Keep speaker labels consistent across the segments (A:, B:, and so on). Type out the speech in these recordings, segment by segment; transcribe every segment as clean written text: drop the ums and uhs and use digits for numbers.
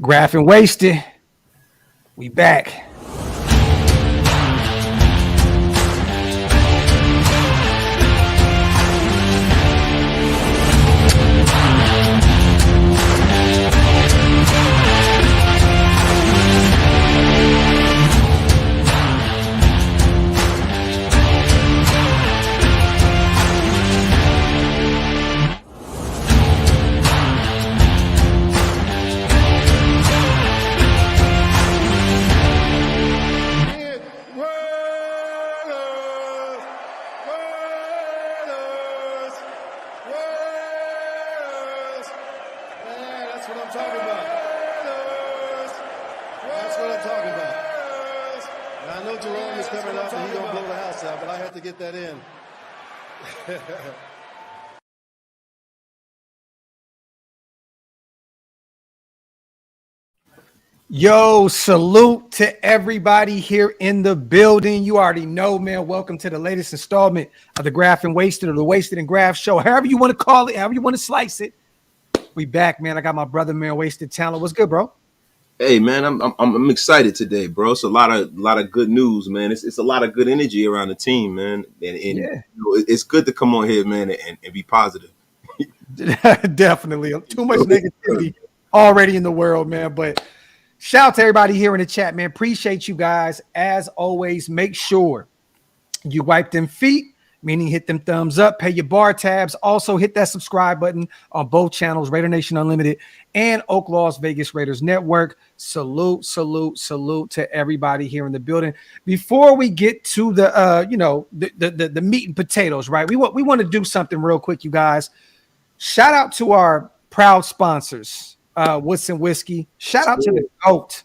A: Graphk and Wasted. We back. Yo, salute to everybody here in the building. You already know, man. Welcome to the latest installment of the Graphk and Wasted, or the Wasted and Graphk show. However you want to call it, however you want to slice it. We back, man. I got my brother, man, Wasted Talent. What's good, bro?
B: Hey, man, I'm excited today, bro. It's a lot of good news, man. It's a lot of good energy around the team, man. And yeah. It's good to come on here, man, and be positive.
A: Definitely. Too much negativity already in the world, man. But shout out to everybody here in the chat, man. Appreciate you guys. As always, make sure you wipe them feet, meaning hit them thumbs up, pay your bar tabs. Also, hit that subscribe button on both channels, Raider Nation Unlimited and OakLosVegas Raiders Network. Salute, salute, salute to everybody here in the building. Before we get to the meat and potatoes, right? We want to do something real quick, you guys. Shout out to our proud sponsors, Woodson Whiskey. Shout out to the GOAT,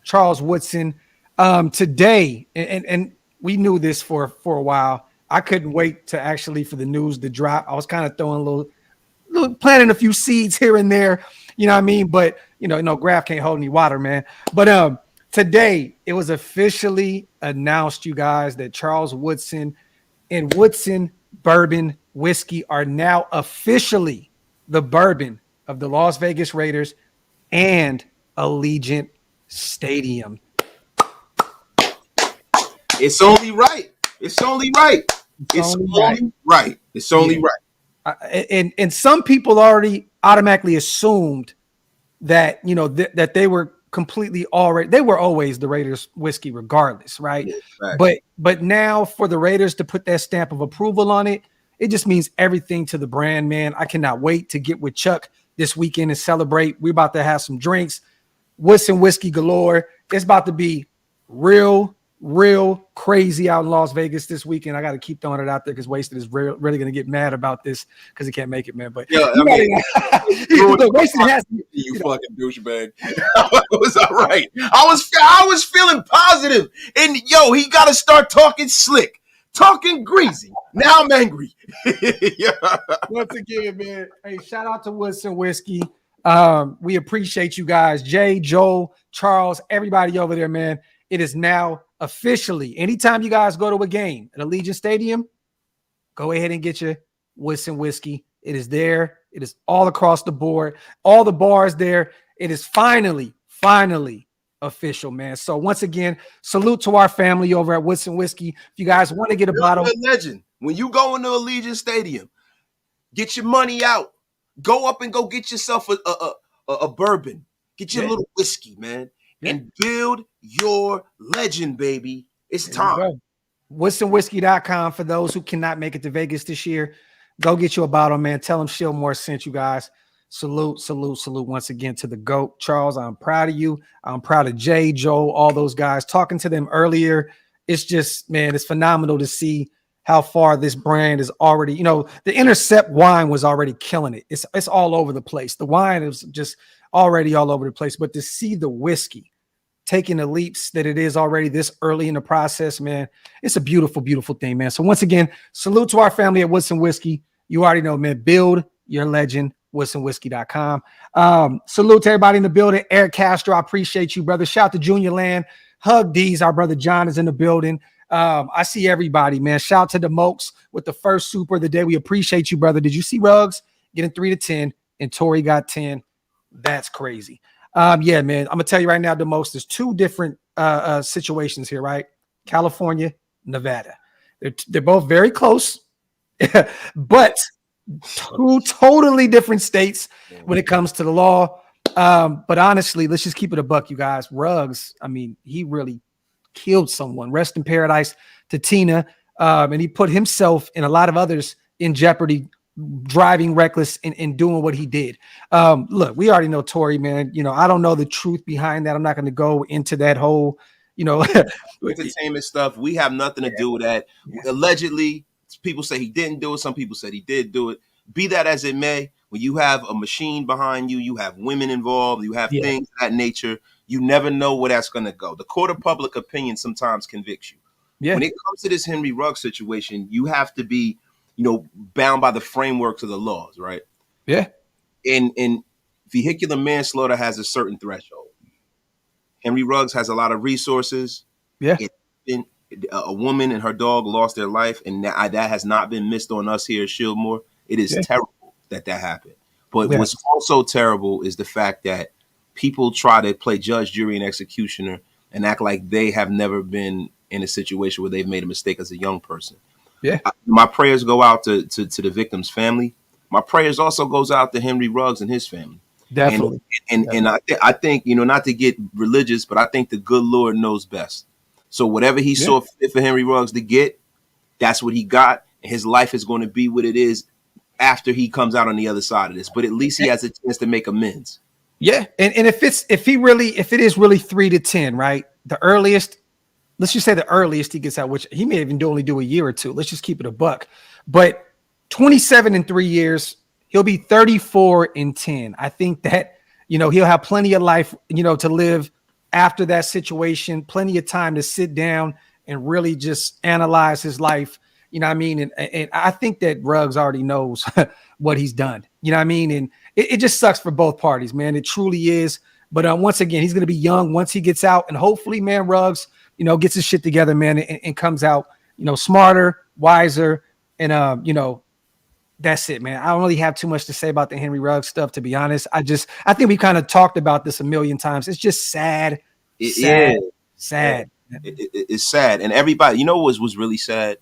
A: Charles Woodson. Today, and we knew this for a while. I couldn't wait to actually for the news to drop. I was kind of throwing a little planting a few seeds here and there, you know what I mean? But Graphk can't hold any water, man. But today it was officially announced, you guys, that Charles Woodson and Woodson Bourbon Whiskey are now officially the bourbon of the Las Vegas Raiders and Allegiant Stadium.
B: It's only right. It's only right. It's only right. It's only right.
A: And some people already automatically assumed that, that they were completely they were always the Raiders whiskey regardless, right? Yeah, exactly. But now for the Raiders to put that stamp of approval on it, it just means everything to the brand, man. I cannot wait to get with Chuck this weekend and celebrate. We're about to have some drinks. Woodson whiskey galore. It's about to be real crazy out in Las Vegas this weekend. I got to keep throwing it out there because Wasted is really going to get mad about this because he can't make it, man. But
B: yeah, Wasted has you fucking douchebag. It was all right. I was feeling positive, and he got to start talking slick, talking greasy. Now I'm angry.
A: Yeah. Once again, man. Hey, shout out to Woodson Whiskey. We appreciate you guys, Jay, Joel, Charles, everybody over there, man. It is now officially, anytime you guys go to a game at Allegiant Stadium, go ahead and get your Woodson Whiskey. It is there. It is all across the board. All the bars there. It is finally official, man. So once again, salute to our family over at Woodson Whiskey. If you guys want to get a bottle.
B: Legend. When you go into Allegiant Stadium, get your money out. Go up and go get yourself a bourbon. Get your little whiskey, man. And build your legend, baby. It's time.
A: WoodsonWhiskey.com for those who cannot make it to Vegas this year. Go get you a bottle, man. Tell them Shillmore sent you guys. Salute once again to the GOAT. Charles, I'm proud of you. I'm proud of Jay, Joe, all those guys. Talking to them earlier, it's just, man, it's phenomenal to see how far this brand is already, the Intercept wine was already killing it. It's all over the place. The wine is just already all over the place. But to see the whiskey taking the leaps that it is already this early in the process, man, it's a beautiful, beautiful thing, man. So once again, salute to our family at Woodson Whiskey. You already know, man, build your legend, WoodsonWhiskey.com. Salute to everybody in the building. Eric Castro, I appreciate you, brother. Shout out to Junior Land. Hug D's, our brother John is in the building. I see everybody, man. Shout out to the Mokes with the first super of the day. We appreciate you, brother. Did you see Ruggs getting 3 to 10 and Tori got 10? That's crazy. Yeah, man. I'm gonna tell you right now, there's two different situations here, right? California, Nevada. They're both very close, but two totally different states when it comes to the law. But honestly, let's just keep it a buck, you guys. Ruggs, I mean, he really killed someone. Rest in paradise to Tina. And he put himself and a lot of others in jeopardy, driving reckless and doing what he did. Look, we already know Tory, man. I don't know the truth behind that. I'm not going to go into that whole,
B: entertainment stuff. We have nothing to do with that. Allegedly, people say he didn't do it. Some people said he did do it. Be that as it may, when you have a machine behind you, you have women involved, you have things of that nature, you never know where that's going to go. The court of public opinion sometimes convicts you. When it comes to this Henry Ruggs situation, you have to be, bound by the frameworks of the laws, right?
A: Yeah.
B: And vehicular manslaughter has a certain threshold. Henry Ruggs has a lot of resources.
A: Yeah.
B: A woman and her dog lost their life, and that has not been missed on us here at Shieldmore. It is terrible that happened. But what's also terrible is the fact that people try to play judge, jury, and executioner and act like they have never been in a situation where they've made a mistake as a young person.
A: Yeah.
B: My prayers go out to the victim's family. My prayers also goes out to Henry Ruggs and his family.
A: Definitely.
B: And I think, not to get religious, but I think the good Lord knows best. So whatever he saw fit for Henry Ruggs to get, that's what he got. And his life is going to be what it is after he comes out on the other side of this. But at least he has a chance to make amends.
A: Yeah. And if it is really 3 to 10, right? The earliest, let's just say the earliest he gets out, which he may even only do a year or two. Let's just keep it a buck. But 27 in 3 years, he'll be 34 in 10. I think that, he'll have plenty of life, to live after that situation, plenty of time to sit down and really just analyze his life. You know what I mean? And I think that Ruggs already knows what he's done. You know what I mean? And it just sucks for both parties, man. It truly is. But once again, he's going to be young once he gets out. And hopefully, man, Ruggs, gets his shit together, man, and comes out, smarter, wiser. And, that's it, man. I don't really have too much to say about the Henry Ruggs stuff, to be honest. I think we kind of talked about this a million times. It's just sad. Sad.
B: It's sad. And everybody, what was really sad?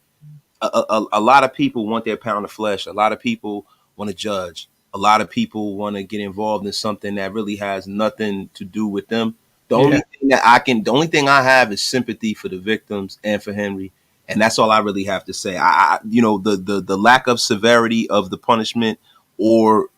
B: A lot of people want their pound of flesh. A lot of people want to judge. A lot of people want to get involved in something that really has nothing to do with them. The only thing I have is sympathy for the victims and for Henry. And that's all I really have to say. The lack of severity of the punishment or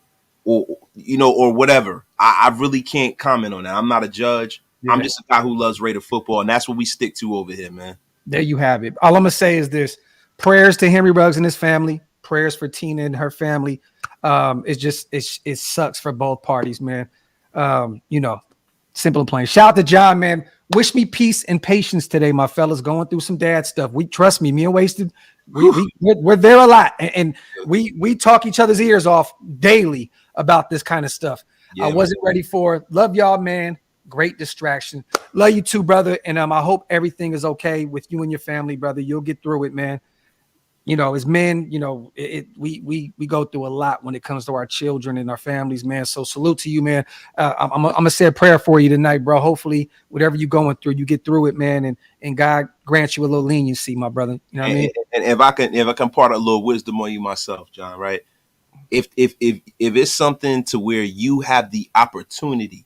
B: whatever. I really can't comment on that. I'm not a judge. Yeah. I'm just a guy who loves Raider football, and that's what we stick to over here, man.
A: There you have it. All I'm gonna say is this: prayers to Henry Ruggs and his family. Prayers for Tina and her family. It sucks for both parties, man. Simple and plain. Shout out to John, man. Wish me peace and patience today, my fellas. Going through some dad stuff. Trust me, me and Wasted, we're there a lot, and we talk each other's ears off daily about this kind of stuff. I wasn't ready for it. Love y'all, man. Great distraction. Love you too, brother. And I hope everything is okay with you and your family, brother. You'll get through it, man. As men, we go through a lot when it comes to our children and our families, man. So salute to you, man. I'm gonna say a prayer for you tonight, bro. Hopefully, whatever you're going through, you get through it, man, and God grants you a little leniency, my brother. You know what I mean?
B: And if I can impart a little wisdom on you myself, John, right? If it's something to where you have the opportunity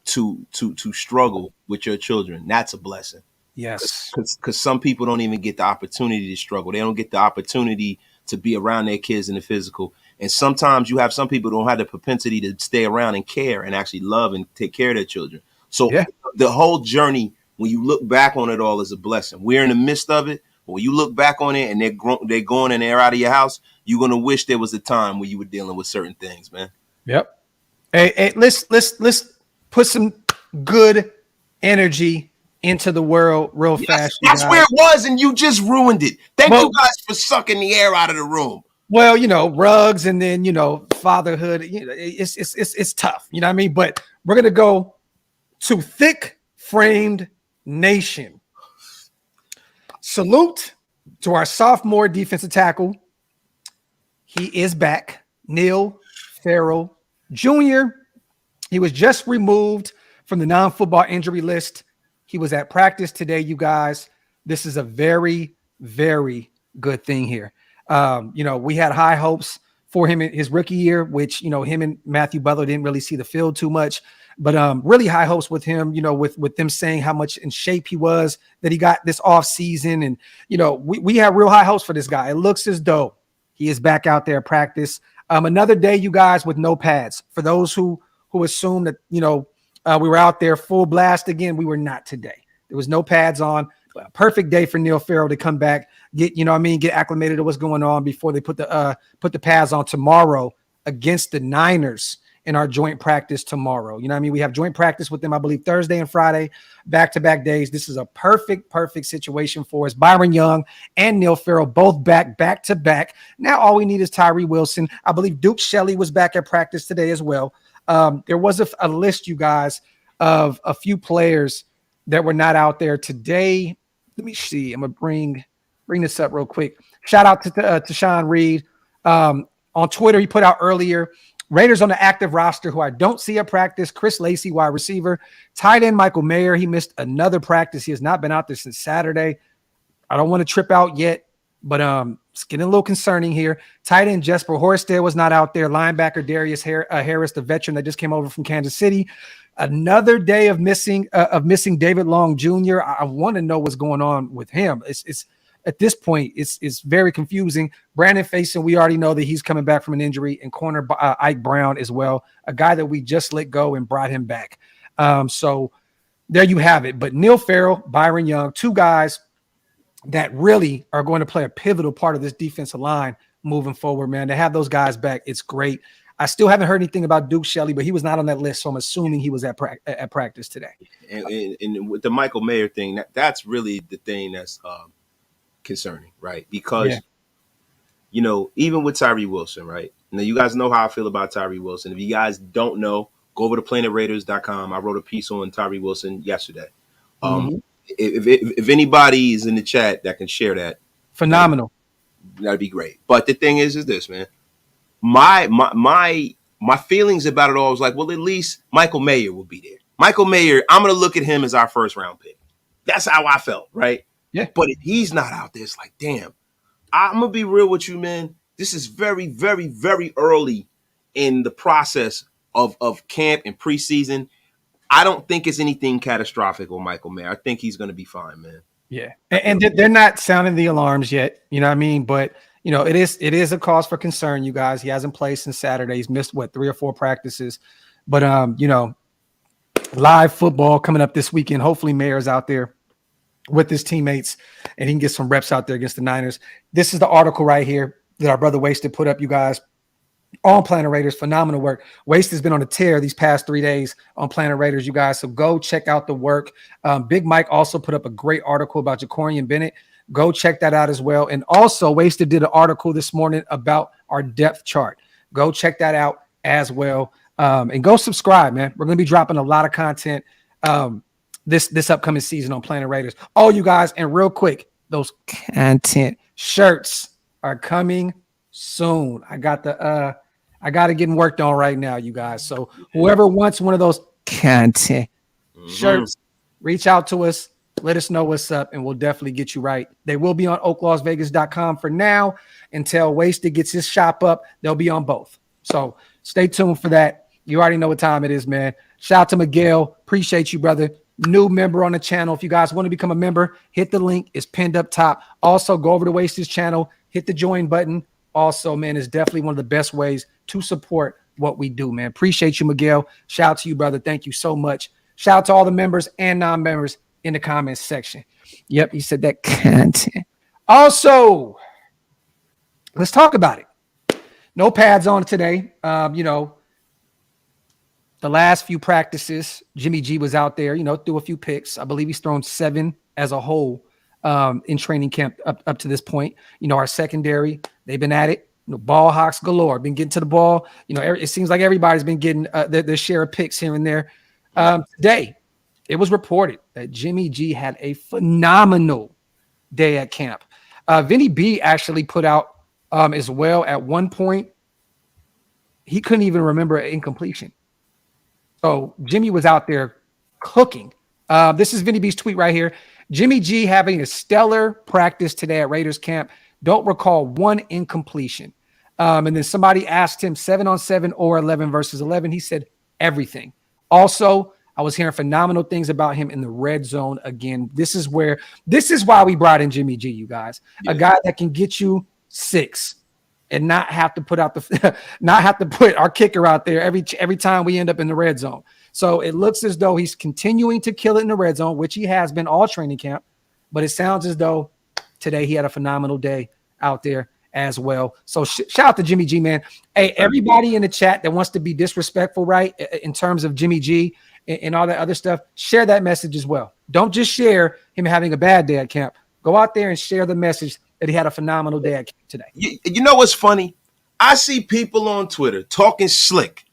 B: to struggle with your children, that's a blessing.
A: Yes,
B: because some people don't even get the opportunity to struggle. They don't get the opportunity to be around their kids in the physical. And sometimes you have some people who don't have the propensity to stay around and care and actually love and take care of their children. So the whole journey, when you look back on it all, is a blessing. We're in the midst of it, but when you look back on it and they're going and they're out of your house, you're gonna wish there was a time where you were dealing with certain things, man.
A: Yep. Hey, let's put some good energy into the world real fast.
B: That's where it was, and you just ruined it. Thank you guys for sucking the air out of the room.
A: Well, Ruggs, and then fatherhood. It's tough. You know what I mean? But we're gonna go to Thick Framed Nation. Salute to our sophomore defensive tackle. He is back, Neil Farrell Jr. He was just removed from the non-football injury list. He was at practice today, you guys. This is a very, very good thing here. We had high hopes for him in his rookie year, which, him and Matthew Butler didn't really see the field too much, but really high hopes with him, with them saying how much in shape he was, that he got this off season. And, we have real high hopes for this guy. It looks as though he is back out there at practice. Another day, you guys, with no pads. For those who assume that, we were out there full blast again, we were not today. There was no pads on. A perfect day for Neil Farrell to come back, get acclimated to what's going on before they put the pads on tomorrow against the Niners in our joint practice tomorrow. We have joint practice with them, I believe, Thursday and Friday, back-to-back days. This is a perfect situation for us. Byron Young and Neil Farrell both back-to-back. Now all we need is Tyree Wilson. I believe Duke Shelley was back at practice today as well. There was a list, you guys, of a few players that were not out there today. Let me see. I'm going to bring this up real quick. Shout out to Sean Reed. On Twitter, he put out earlier, Raiders on the active roster who I don't see at practice: Chris Lacey, wide receiver. Tight end Michael Mayer. He missed another practice. He has not been out there since Saturday. I don't want to trip out yet, but it's getting a little concerning here. Tight end Jesper Horsted was not out there. Linebacker Darius Harris, the veteran that just came over from Kansas City. Another day of missing David Long Jr. I want to know what's going on with him. It's at this point, it's very confusing. Brandon Faison, we already know that he's coming back from an injury, and corner Ike Brown as well, a guy that we just let go and brought him back. So there you have it. But Neil Farrell, Byron Young, two guys that really are going to play a pivotal part of this defensive line moving forward, man. To have those guys back, it's great. I still haven't heard anything about Duke Shelley, but he was not on that list, so I'm assuming he was at practice today.
B: And with the Michael Mayer thing, that's really the thing that's concerning, right? Because, even with Tyree Wilson, right? Now, you guys know how I feel about Tyree Wilson. If you guys don't know, go over to planetraiders.com. I wrote a piece on Tyree Wilson yesterday. If anybody is in the chat that can share that,
A: phenomenal.
B: That'd be great. But the thing is this, man. My feelings about it all was like, well, at least Michael Mayer will be there. Michael Mayer, I'm going to look at him as our first round pick. That's how I felt, right?
A: Yeah.
B: But if he's not out there, it's like, damn, I'm going to be real with you, man. This is very, very, very early in the process of camp and preseason. I don't think it's anything catastrophic with Michael Mayer. I think he's going to be fine, man.
A: Yeah. And they're not sounding the alarms yet. You know what I mean? But it is a cause for concern, you guys. He hasn't played since Saturday. He's missed 3 or 4 practices. But live football coming up this weekend. Hopefully Mayer's out there with his teammates and he can get some reps out there against the Niners. This is the article right here that our brother Wasted put up, you guys, on Planet Raiders. Phenomenal work. Waste has been on a tear these past 3 days on Planet Raiders, you guys. So go check out the work. Big Mike also put up a great article about Jacorian Bennett. Go check that out as well. And also, Wasted did an article this morning about our depth chart. Go check that out as well. And go subscribe, man. We're going to be dropping a lot of content this upcoming season on Planet Raiders. Oh, you guys, and real quick, those content shirts are coming soon. I got it getting worked on right now, you guys. So whoever wants one of those content shirts, reach out to us. Let us know what's up, and we'll definitely get you right. They will be on OakLosVegas.com for now. Until Wasted gets his shop up, they'll be on both. So stay tuned for that. You already know what time it is, man. Shout out to Miguel. Appreciate you, brother. New member on the channel. If you guys want to become a member, hit the link. It's pinned up top. Also, go over to Wasted's channel. Hit the join button. Also, man, it's definitely one of the best ways to support what we do, man. Appreciate you, Miguel. Shout out to you, brother. Thank you so much. Shout out to all the members and non-members in the comments section. Yep, he said that content. Also, let's talk about it. No pads on today. The last few practices, Jimmy G was out there, threw a few picks. I believe he's thrown 7 as a whole in training camp up to this point. Our secondary, they've been at it. Ball hawks galore, been getting to the ball. It seems like everybody's been getting their share of picks here and there. Today, it was reported that Jimmy G had a phenomenal day at camp. Vinny B actually put out as well at one point. He couldn't even remember an incompletion. So Jimmy was out there cooking. This is Vinny B's tweet right here. Jimmy G having a stellar practice today at Raiders camp. Don't recall one incompletion. And then somebody asked him 7-on-7 or 11 versus 11. He said everything. Also, I was hearing phenomenal things about him in the red zone again. This is why we brought in Jimmy G, you guys. Yeah. A guy that can get you 6 and not have to put our kicker out there every time we end up in the red zone. So it looks as though he's continuing to kill it in the red zone, which he has been all training camp. But it sounds as though today he had a phenomenal day out there as well. So shout out to Jimmy G, man. Hey, everybody in the chat that wants to be disrespectful, right, in terms of Jimmy G and all that other stuff, share that message as well. Don't just share him having a bad day at camp. Go out there and share the message that he had a phenomenal day at camp today.
B: You know what's funny? I see people on Twitter talking slick,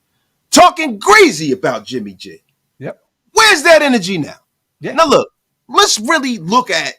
B: talking greasy about Jimmy G.
A: Yep.
B: Where's that energy now?
A: Yeah.
B: Now, look, let's really look at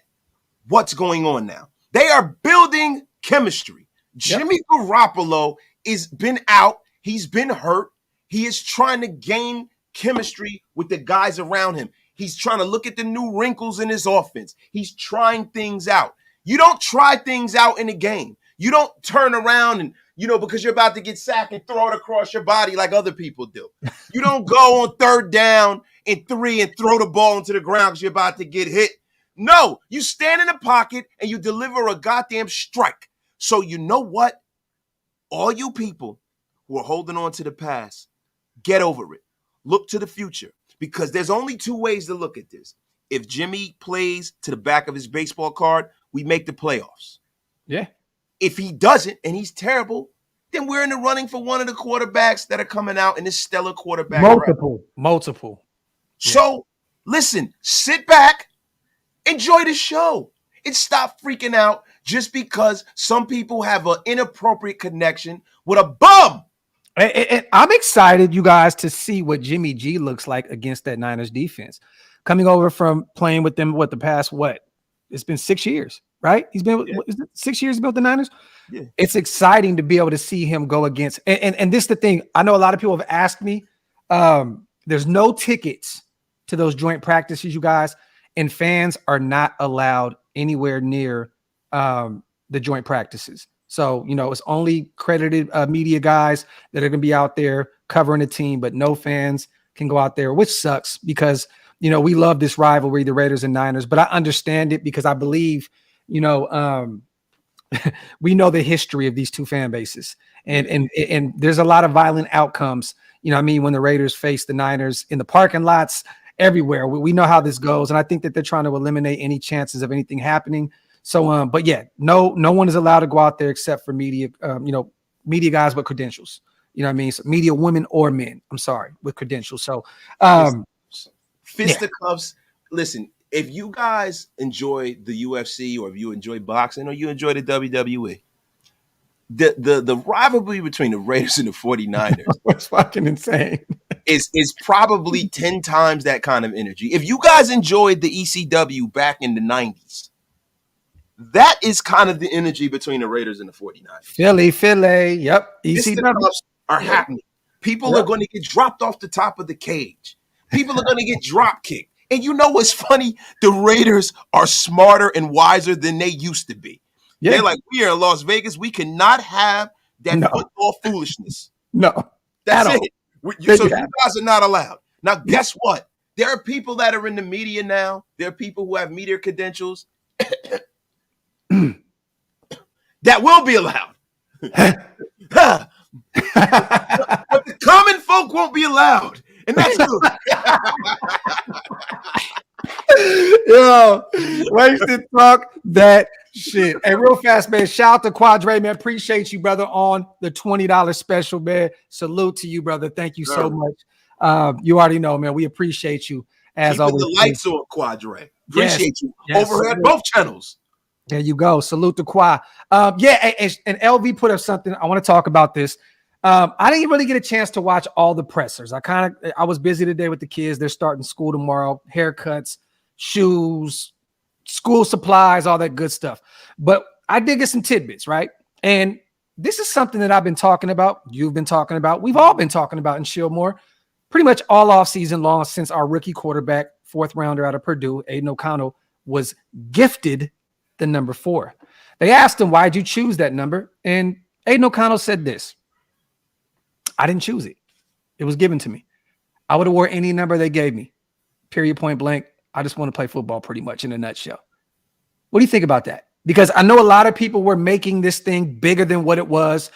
B: what's going on now. They are building chemistry. Yep. Jimmy Garoppolo has been out. He's been hurt. He is trying to gain chemistry with the guys around him. He's trying to look at the new wrinkles in his offense. He's trying things out. You don't try things out in a game. You don't turn around and, because you're about to get sacked and throw it across your body like other people do. You don't go on 3rd down and 3 and throw the ball into the ground because you're about to get hit. No, you stand in the pocket and you deliver a goddamn strike. So you know what? All you people who are holding on to the past, get over it. Look to the future, because there's only 2 ways to look at this. If Jimmy plays to the back of his baseball card, we make the playoffs.
A: Yeah.
B: If he doesn't and he's terrible, then we're in the running for one of the quarterbacks that are coming out in this stellar quarterback.
A: Multiple. Yeah.
B: So listen, sit back, enjoy the show, and stop freaking out just because some people have an inappropriate connection with a bum.
A: And I'm excited, you guys, to see what Jimmy G looks like against that Niners defense. Coming over from playing with them, it's been 6 years, right? He's been, is it 6 years about the Niners?
B: Yeah.
A: It's exciting to be able to see him go against. And this is the thing. I know a lot of people have asked me, there's no tickets to those joint practices, you guys, and fans are not allowed anywhere near the joint practices. So, it's only credited media guys that are going to be out there covering the team, but no fans can go out there, which sucks because, we love this rivalry, the Raiders and Niners, but I understand it because I believe, we know the history of these two fan bases and there's a lot of violent outcomes, when the Raiders face the Niners in the parking lots everywhere. We know how this goes. And I think that they're trying to eliminate any chances of anything happening. So, but yeah, no one is allowed to go out there except for media, media guys with credentials, so media women or men, with credentials. So,
B: fisticuffs. Yeah. Listen, if you guys enjoy the UFC or if you enjoy boxing or you enjoy the WWE, the rivalry between the Raiders and the 49ers
A: it's fucking insane.
B: is probably 10 times that kind of energy. If you guys enjoyed the ECW back in the 90s, that is kind of the energy between the Raiders and the 49ers.
A: Philly. Yep.
B: ECW are happening. People are going to get dropped off the top of the cage. People are going to get drop kicked. And you know what's funny? The Raiders are smarter and wiser than they used to be. Yeah. They're like, we are in Las Vegas. We cannot have that football foolishness.
A: No.
B: That's it. So you guys are not allowed. Now, guess what? There are people that are in the media now. There are people who have media credentials that will be allowed. But the common folk won't be allowed. And that's good.
A: Yo, wasted talk that shit. Hey, real fast, man. Shout out to Quadre, man. Appreciate you, brother, on the $20 special, man. Salute to you, brother. Thank you so much. You already know, man. We appreciate you as always.
B: The lights on, Quadre. Appreciate you. Over at both channels.
A: There you go. Salute to Qua. And LV put up something. I want to talk about this. I didn't really get a chance to watch all the pressers. I was busy today with the kids. They're starting school tomorrow. Haircuts, shoes, school supplies, all that good stuff. But I did get some tidbits, right? And this is something that I've been talking about. You've been talking about. We've all been talking about in Shieldmore pretty much all off season long since our rookie quarterback, 4th rounder out of Purdue, Aiden O'Connell, was gifted the number 4. They asked him, why'd you choose that number? And Aiden O'Connell said this: I didn't choose it. It was given to me. I would have wore any number they gave me. Period, point blank. I just want to play football, pretty much, in a nutshell. What do you think about that? Because I know a lot of people were making this thing bigger than what it was.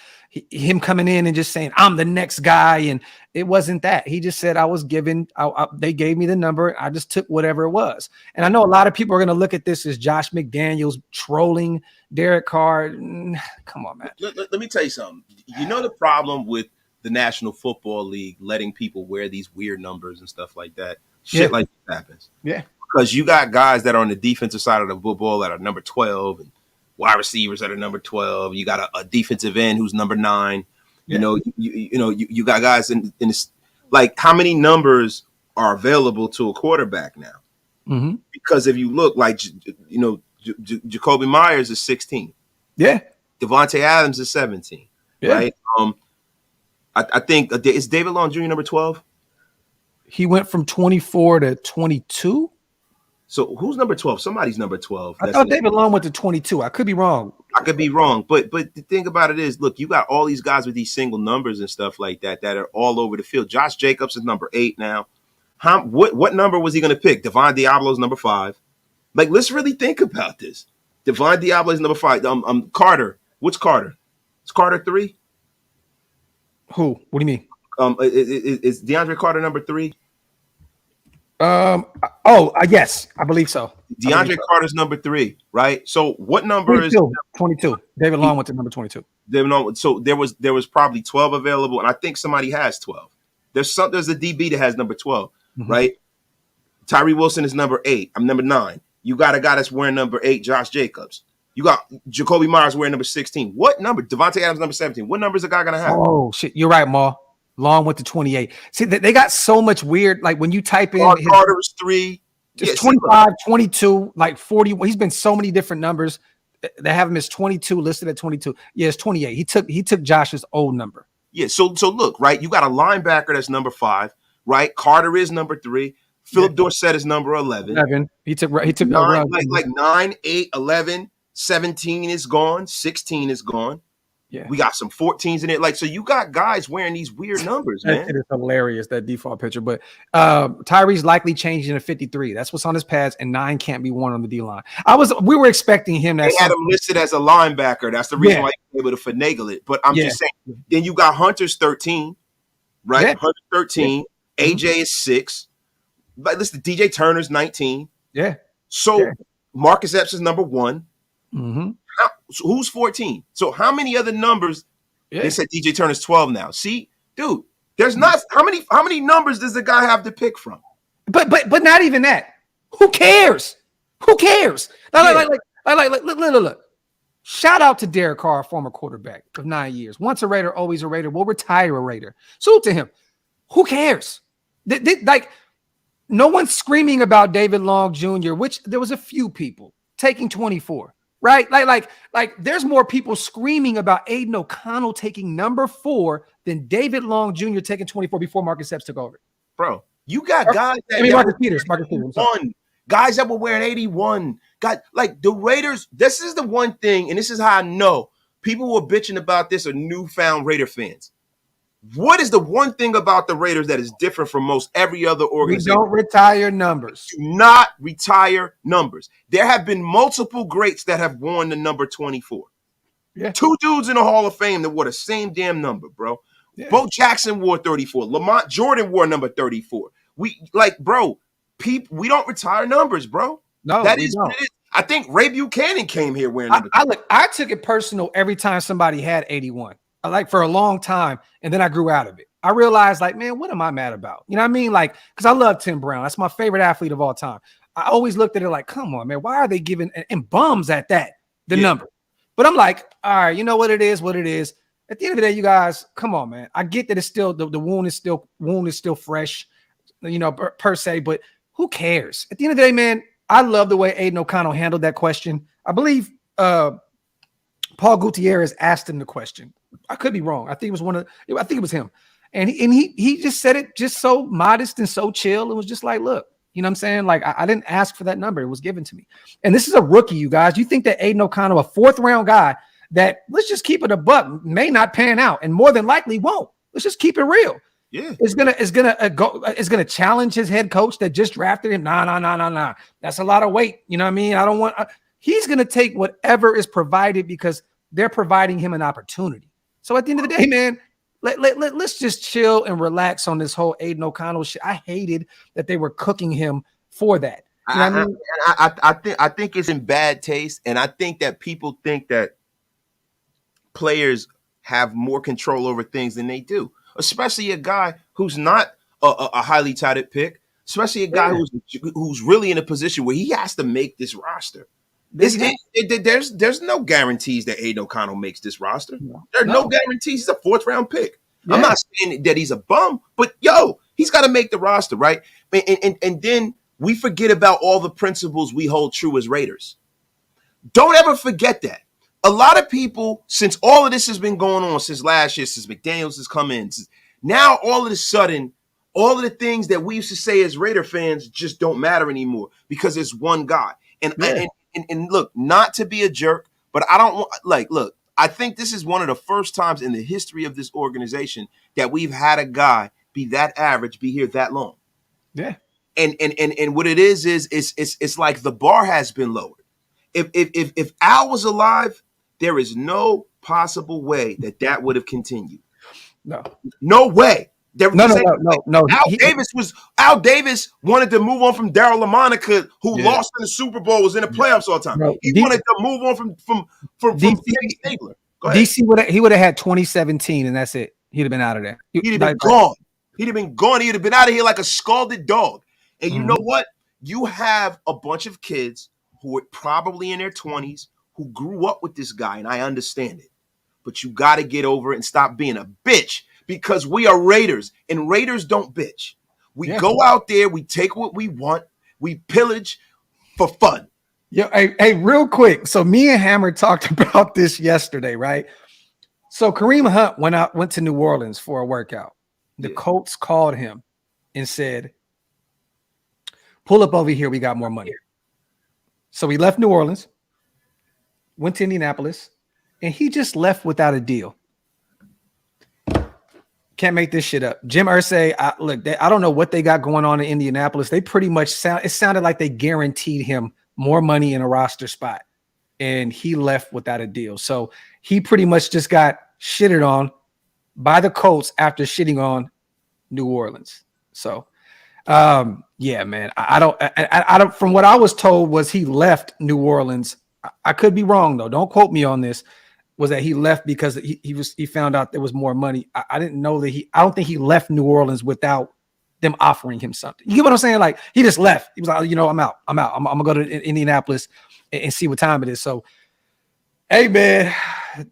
A: Him coming in and just saying, I'm the next guy. And it wasn't that. He just said, I was given, they gave me the number. I just took whatever it was. And I know a lot of people are going to look at this as Josh McDaniels trolling Derek Carr. Come on, man.
B: Let me tell you something. You know the problem with the National Football League letting people wear these weird numbers and stuff like that? Shit like that happens.
A: Yeah.
B: Because you got guys that are on the defensive side of the football that are number 12 and wide receivers that are number 12. You got a defensive end who's number 9.
A: Yeah.
B: You got guys in this, like, how many numbers are available to a quarterback now?
A: Mm-hmm.
B: Because if you look, like, Jacoby Myers is 16.
A: Yeah.
B: Devontae Adams is 17.
A: Yeah.
B: Right. I think is David Long Jr. number 12?
A: He went from 24 to 22.
B: So who's number 12? Somebody's number 12.
A: I thought David Long went to 22. I could be wrong.
B: I could be wrong, but the thing about it is, look, you got all these guys with these single numbers and stuff like that are all over the field. Josh Jacobs is number 8 now. What number was he going to pick? Devon Diablo's number 5. Like, let's really think about this. Devon Diablo is number 5. Carter. What's Carter? Is Carter 3?
A: Who? What do you mean?
B: Is DeAndre Carter number 3?
A: Yes, I believe so.
B: DeAndre Carter's number 3, right? So what number
A: 22,
B: is
A: 22? David Long went to number 22.
B: So there was probably 12 available, and I think somebody has 12. There's a DB that has number 12, right? Tyree Wilson is number 8. I'm number 9. You got a guy that's wearing number 8, Josh Jacobs. You got Jacoby Myers wearing number 16. What number? Devontae Adams number 17. What number is the guy gonna have?
A: Oh shit, you're right, Ma. Long went to 28. See, they got so much weird. Like when you type in
B: Carter was 3.
A: It's 25, 22, like 40. He's been so many different numbers. They have him as 22, listed at 22. Yeah, it's 28. He took Josh's old number.
B: Yeah. So look, right? You got a linebacker that's number 5, right? Carter is number 3. Philip Dorsett is number 11.
A: He took
B: 9, like 9, 8, 11, 17 is gone. 16 is gone.
A: Yeah,
B: we got some 14s in it. Like, so you got guys wearing these weird numbers, man.
A: It is hilarious, that default picture. But Tyree's likely changing to 53. That's what's on his pads, and 9 can't be worn on the D line. We were expecting him. They
B: had him listed as a linebacker. That's the reason why he was able to finagle it. But I'm just saying. Then you got Hunter's 13, right?
A: Yeah.
B: Hunter's 13. Yeah. AJ is 6. But listen, DJ Turner's 19.
A: Yeah.
B: So Marcus Epps is number 1.
A: Mm-hmm.
B: So who's 14? So how many other numbers? Yeah. They said DJ Turner's 12 now. See, dude, there's not how many numbers does the guy have to pick from?
A: But not even that. Who cares? Who cares? Look. Shout out to Derek Carr, former quarterback of 9 years. Once a Raider, always a Raider. Will retire a Raider. Salute to him. Who cares? Like, no one's screaming about David Long Jr., which there was a few people taking 24. Right? Like there's more people screaming about Aiden O'Connell taking number 4 than David Long Jr. taking 24 before Marcus Epps took over.
B: Bro, you got guys that
A: Marcus Peters.
B: Guys that were wearing 81. Got like the Raiders. This is the one thing, and this is how I know people were bitching about this are newfound Raider fans. What is the one thing about the Raiders that is different from most every other organization?
A: We don't retire numbers.
B: Do not retire numbers. There have been multiple greats that have worn the number 24. Yeah. 2 dudes in the Hall of Fame that wore the same damn number, bro. Yeah. Bo Jackson wore 34. Lamont Jordan wore number 34. We don't retire numbers, bro.
A: No,
B: that is what it is. I think Ray Buchanan came here wearing number 24.
A: I took it personal every time somebody had 81. Like for a long time, and then I grew out of it. I realized, like, man, what am I mad about? You know what I mean? Like, because I love Tim Brown. That's my favorite athlete of all time. I always looked at it like, come on, man, why are they giving and bums at that the number? But I'm like, all right, you know what it is, At the end of the day, you guys, come on, man. I get that it's still the wound is still fresh, you know, per se, but who cares? At the end of the day, man, I love the way Aiden O'Connell handled that question. I believe Paul Gutierrez asked him the question. I could be wrong. I think it was it was him. And he just said it just so modest and so chill. It was just like, look, you know what I'm saying? Like, I didn't ask for that number. It was given to me. And this is a rookie, you guys. You think that Aiden O'Connell, a 4th round guy that, let's just keep it a buck, may not pan out and more than likely won't. Let's just keep it real.
B: Yeah.
A: Is gonna challenge his head coach that just drafted him. Nah. That's a lot of weight. You know what I mean? I don't want he's gonna take whatever is provided because they're providing him an opportunity. So at the end of the day, man, let's just chill and relax on this whole Aiden O'Connell shit. I hated that they were cooking him for that. You know what I mean?
B: I think it's in bad taste, and I think that people think that players have more control over things than they do, especially a guy who's not a highly touted pick, especially a guy who's really in a position where he has to make this roster. There's no guarantees that Aiden O'Connell makes this roster. There are no guarantees. He's a 4th round pick. Yeah. I'm not saying that he's a bum, but he's got to make the roster, right? And then we forget about all the principles we hold true as Raiders. Don't ever forget that. A lot of people, since all of this has been going on since last year, since McDaniels has come in, now all of a sudden, all of the things that we used to say as Raider fans just don't matter anymore because it's one guy. And look, not to be a jerk, but I don't want look, I think this is one of the first times in the history of this organization that we've had a guy be that average, be here that long.
A: Yeah.
B: And what it is it's like the bar has been lowered. If Al was alive, there is no possible way that would have continued. No way. No. Al Davis wanted to move on from Daryl LaMonica, who lost in the Super Bowl, was in the playoffs all the time. He wanted to move on from DC Stabler.
A: DC would have had 2017, and that's it. He'd have been out of there.
B: He'd have been gone. He'd have been gone. He'd have been out of here like a scalded dog. And you know what? You have a bunch of kids who are probably in their 20s who grew up with this guy, and I understand it. But you got to get over it and stop being a bitch. Because we are Raiders, and Raiders don't bitch. We go out there, we take what we want, we pillage for fun.
A: Hey, real quick. So me and Hammer talked about this yesterday, right? So Kareem Hunt went to New Orleans for a workout. The Colts called him and said, pull up over here, we got more money. So he left New Orleans, went to Indianapolis, and he just left without a deal. Can't make this shit up. Jim Irsay, I don't know what they got going on in Indianapolis. They pretty much sounded like they guaranteed him more money in a roster spot, and he left without a deal. So he pretty much just got shitted on by the Colts after shitting on New Orleans. So, yeah, man, I don't. From what I was told, was he left New Orleans. I could be wrong though. Don't quote me on this. Was that he left because he found out there was more money. I didn't know that I don't think he left New Orleans without them offering him something. You get what I'm saying? Like, he just left. He was like, I'm out. I'm gonna go to Indianapolis and see what time it is. So, hey man,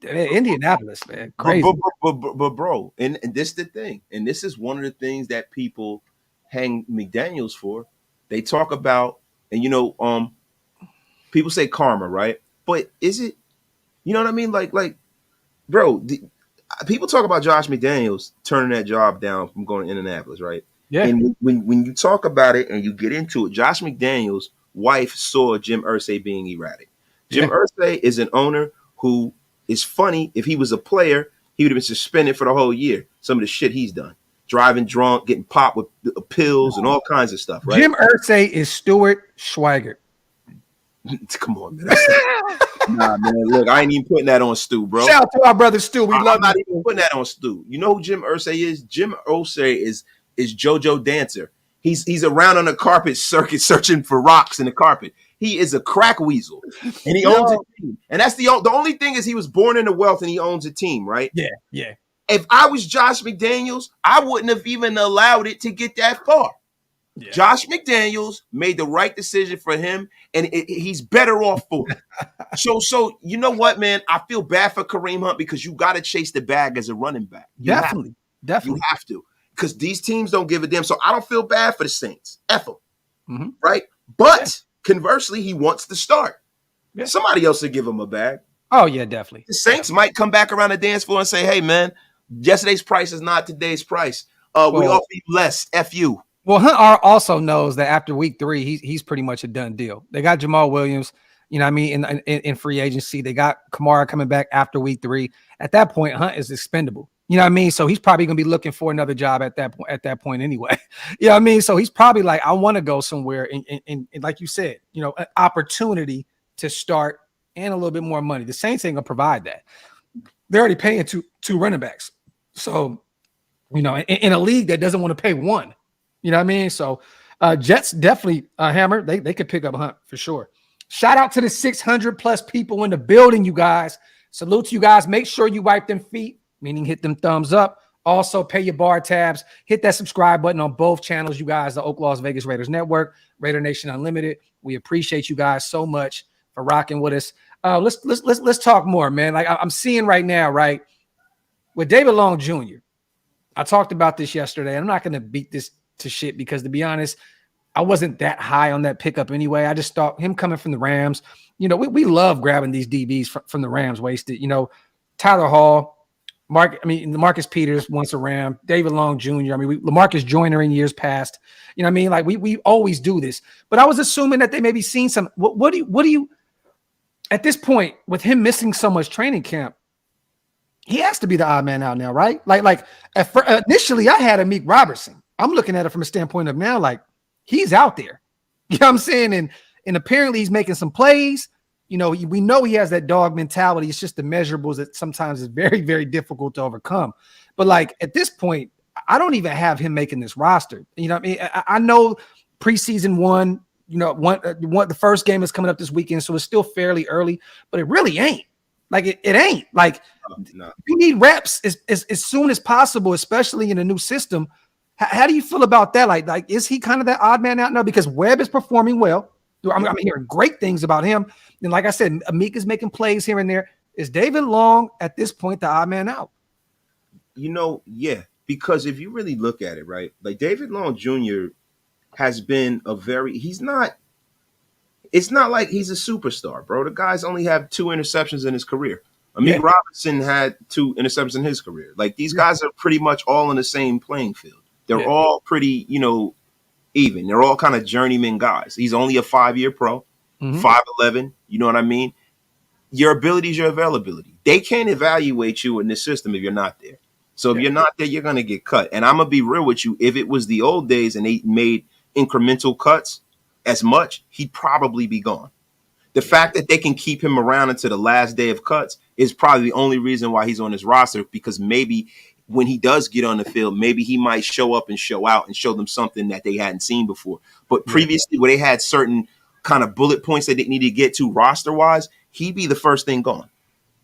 A: Indianapolis, man, crazy.
B: But bro, and this is the thing, and this is one of the things that people hang McDaniels for. They talk about, and people say karma, right? But is it? You know what I mean? Like, bro, people talk about Josh McDaniels turning that job down from going to Indianapolis, right?
A: Yeah.
B: And when you talk about it and you get into it, Josh McDaniels' wife saw Jim Irsay being erratic. Jim Irsay is an owner who is funny. If he was a player, he would have been suspended for the whole year. Some of the shit he's done. Driving drunk, getting popped with pills and all kinds of stuff, right?
A: Jim Irsay is Stuart Schweigert.
B: Come on, man. Nah, man. Look, I ain't even putting that on Stu, bro.
A: Shout out to our brother Stu. I'm
B: not even putting that on Stu. You know who Jim Irsay is? Jim Irsay is JoJo Dancer. He's around on the carpet circuit searching for rocks in the carpet. He is a crack weasel, and he owns a team. And that's the only thing is he was born into wealth and he owns a team, right?
A: Yeah.
B: If I was Josh McDaniels, I wouldn't have even allowed it to get that far. Yeah. Josh McDaniels made the right decision for him, and he's better off for it. So you know what, man? I feel bad for Kareem Hunt because you got to chase the bag as a running back.
A: Definitely.
B: You have to, because these teams don't give a damn. So I don't feel bad for the Saints. F them, right? But conversely, he wants to start. Yeah. Somebody else will give him a bag.
A: Oh, yeah, definitely.
B: The Saints might come back around the dance floor and say, hey, man, Yesterday's price is not today's price. We offer you less. F you.
A: Well, Hunt also knows that after week 3, he's pretty much a done deal. They got Jamal Williams, you know what I mean, in free agency. They got Kamara coming back after week 3. At that point, Hunt is expendable. You know what I mean? So he's probably going to be looking for another job at that point anyway. You know what I mean? So he's probably like, I want to go somewhere and like you said, you know, an opportunity to start and a little bit more money. The Saints ain't going to provide that. They're already paying two running backs. So, you know, in a league that doesn't want to pay one, you know what I mean? So Jets definitely hammer. They could pick up Hunt for sure. Shout out to the 600 plus people in the building, you guys. Salute to you guys. Make sure you wipe them feet, meaning hit them thumbs up. Also, pay your bar tabs. Hit that subscribe button on both channels, you guys, the OakLosVegas Raiders Network, Raider Nation Unlimited. We appreciate you guys so much for rocking with us. Let's talk more, man. Like I'm seeing right now, right, with David Long Jr. I talked about this yesterday. I'm not going to beat this to shit because, to be honest, I wasn't that high on that pickup anyway. I just thought him coming from the Rams, you know, we love grabbing these DBs from the Rams wasted. You know, Tyler Hall, Marcus Peters once a Ram, David Long Jr. I mean, LaMarcus Joyner in years past. You know what I mean? Like we always do this. But I was assuming that they maybe seen some. What do you at this point with him missing so much training camp? He has to be the odd man out now, right? Like initially, I had Amik Robertson. I'm looking at it from a standpoint of now, like he's out there. You know what I'm saying? And apparently he's making some plays. You know, we know he has that dog mentality. It's just the measurables that sometimes is very, very difficult to overcome. But like at this point, I don't even have him making this roster. You know what I mean? I know preseason one, you know, the first game is coming up this weekend, so it's still fairly early, but it really ain't. Like it ain't. Like
B: no.
A: You need reps as soon as possible, especially in a new system. How do you feel about that? Like is he kind of that odd man out now? Because Webb is performing well. I'm hearing great things about him. And like I said, Amik is making plays here and there. Is David Long at this point the odd man out?
B: You know, yeah, because if you really look at it, right, like David Long Jr. has been it's not like he's a superstar, bro. The guy's only have 2 interceptions in his career. Amik Robinson had 2 interceptions in his career. Like these guys are pretty much all in the same playing field. They're all pretty, you know, even. They're all kind of journeyman guys. He's only a 5-year pro, 5'11". You know what I mean? Your ability is your availability. They can't evaluate you in this system if you're not there. So if you're not there, you're going to get cut. And I'm going to be real with you. If it was the old days and they made incremental cuts as much, he'd probably be gone. The fact that they can keep him around until the last day of cuts is probably the only reason why he's on this roster, because maybe when he does get on the field, maybe he might show up and show out and show them something that they hadn't seen before. But previously, where they had certain kind of bullet points that they needed to get to roster-wise, he'd be the first thing gone.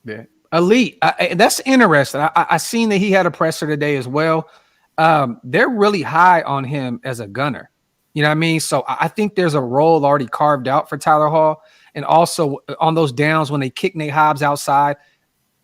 A: Yeah. Elite. That's interesting. I seen that he had a presser today as well. They're really high on him as a gunner. You know what I mean? So I think there's a role already carved out for Tyler Hall. And also on those downs when they kick Nate Hobbs outside,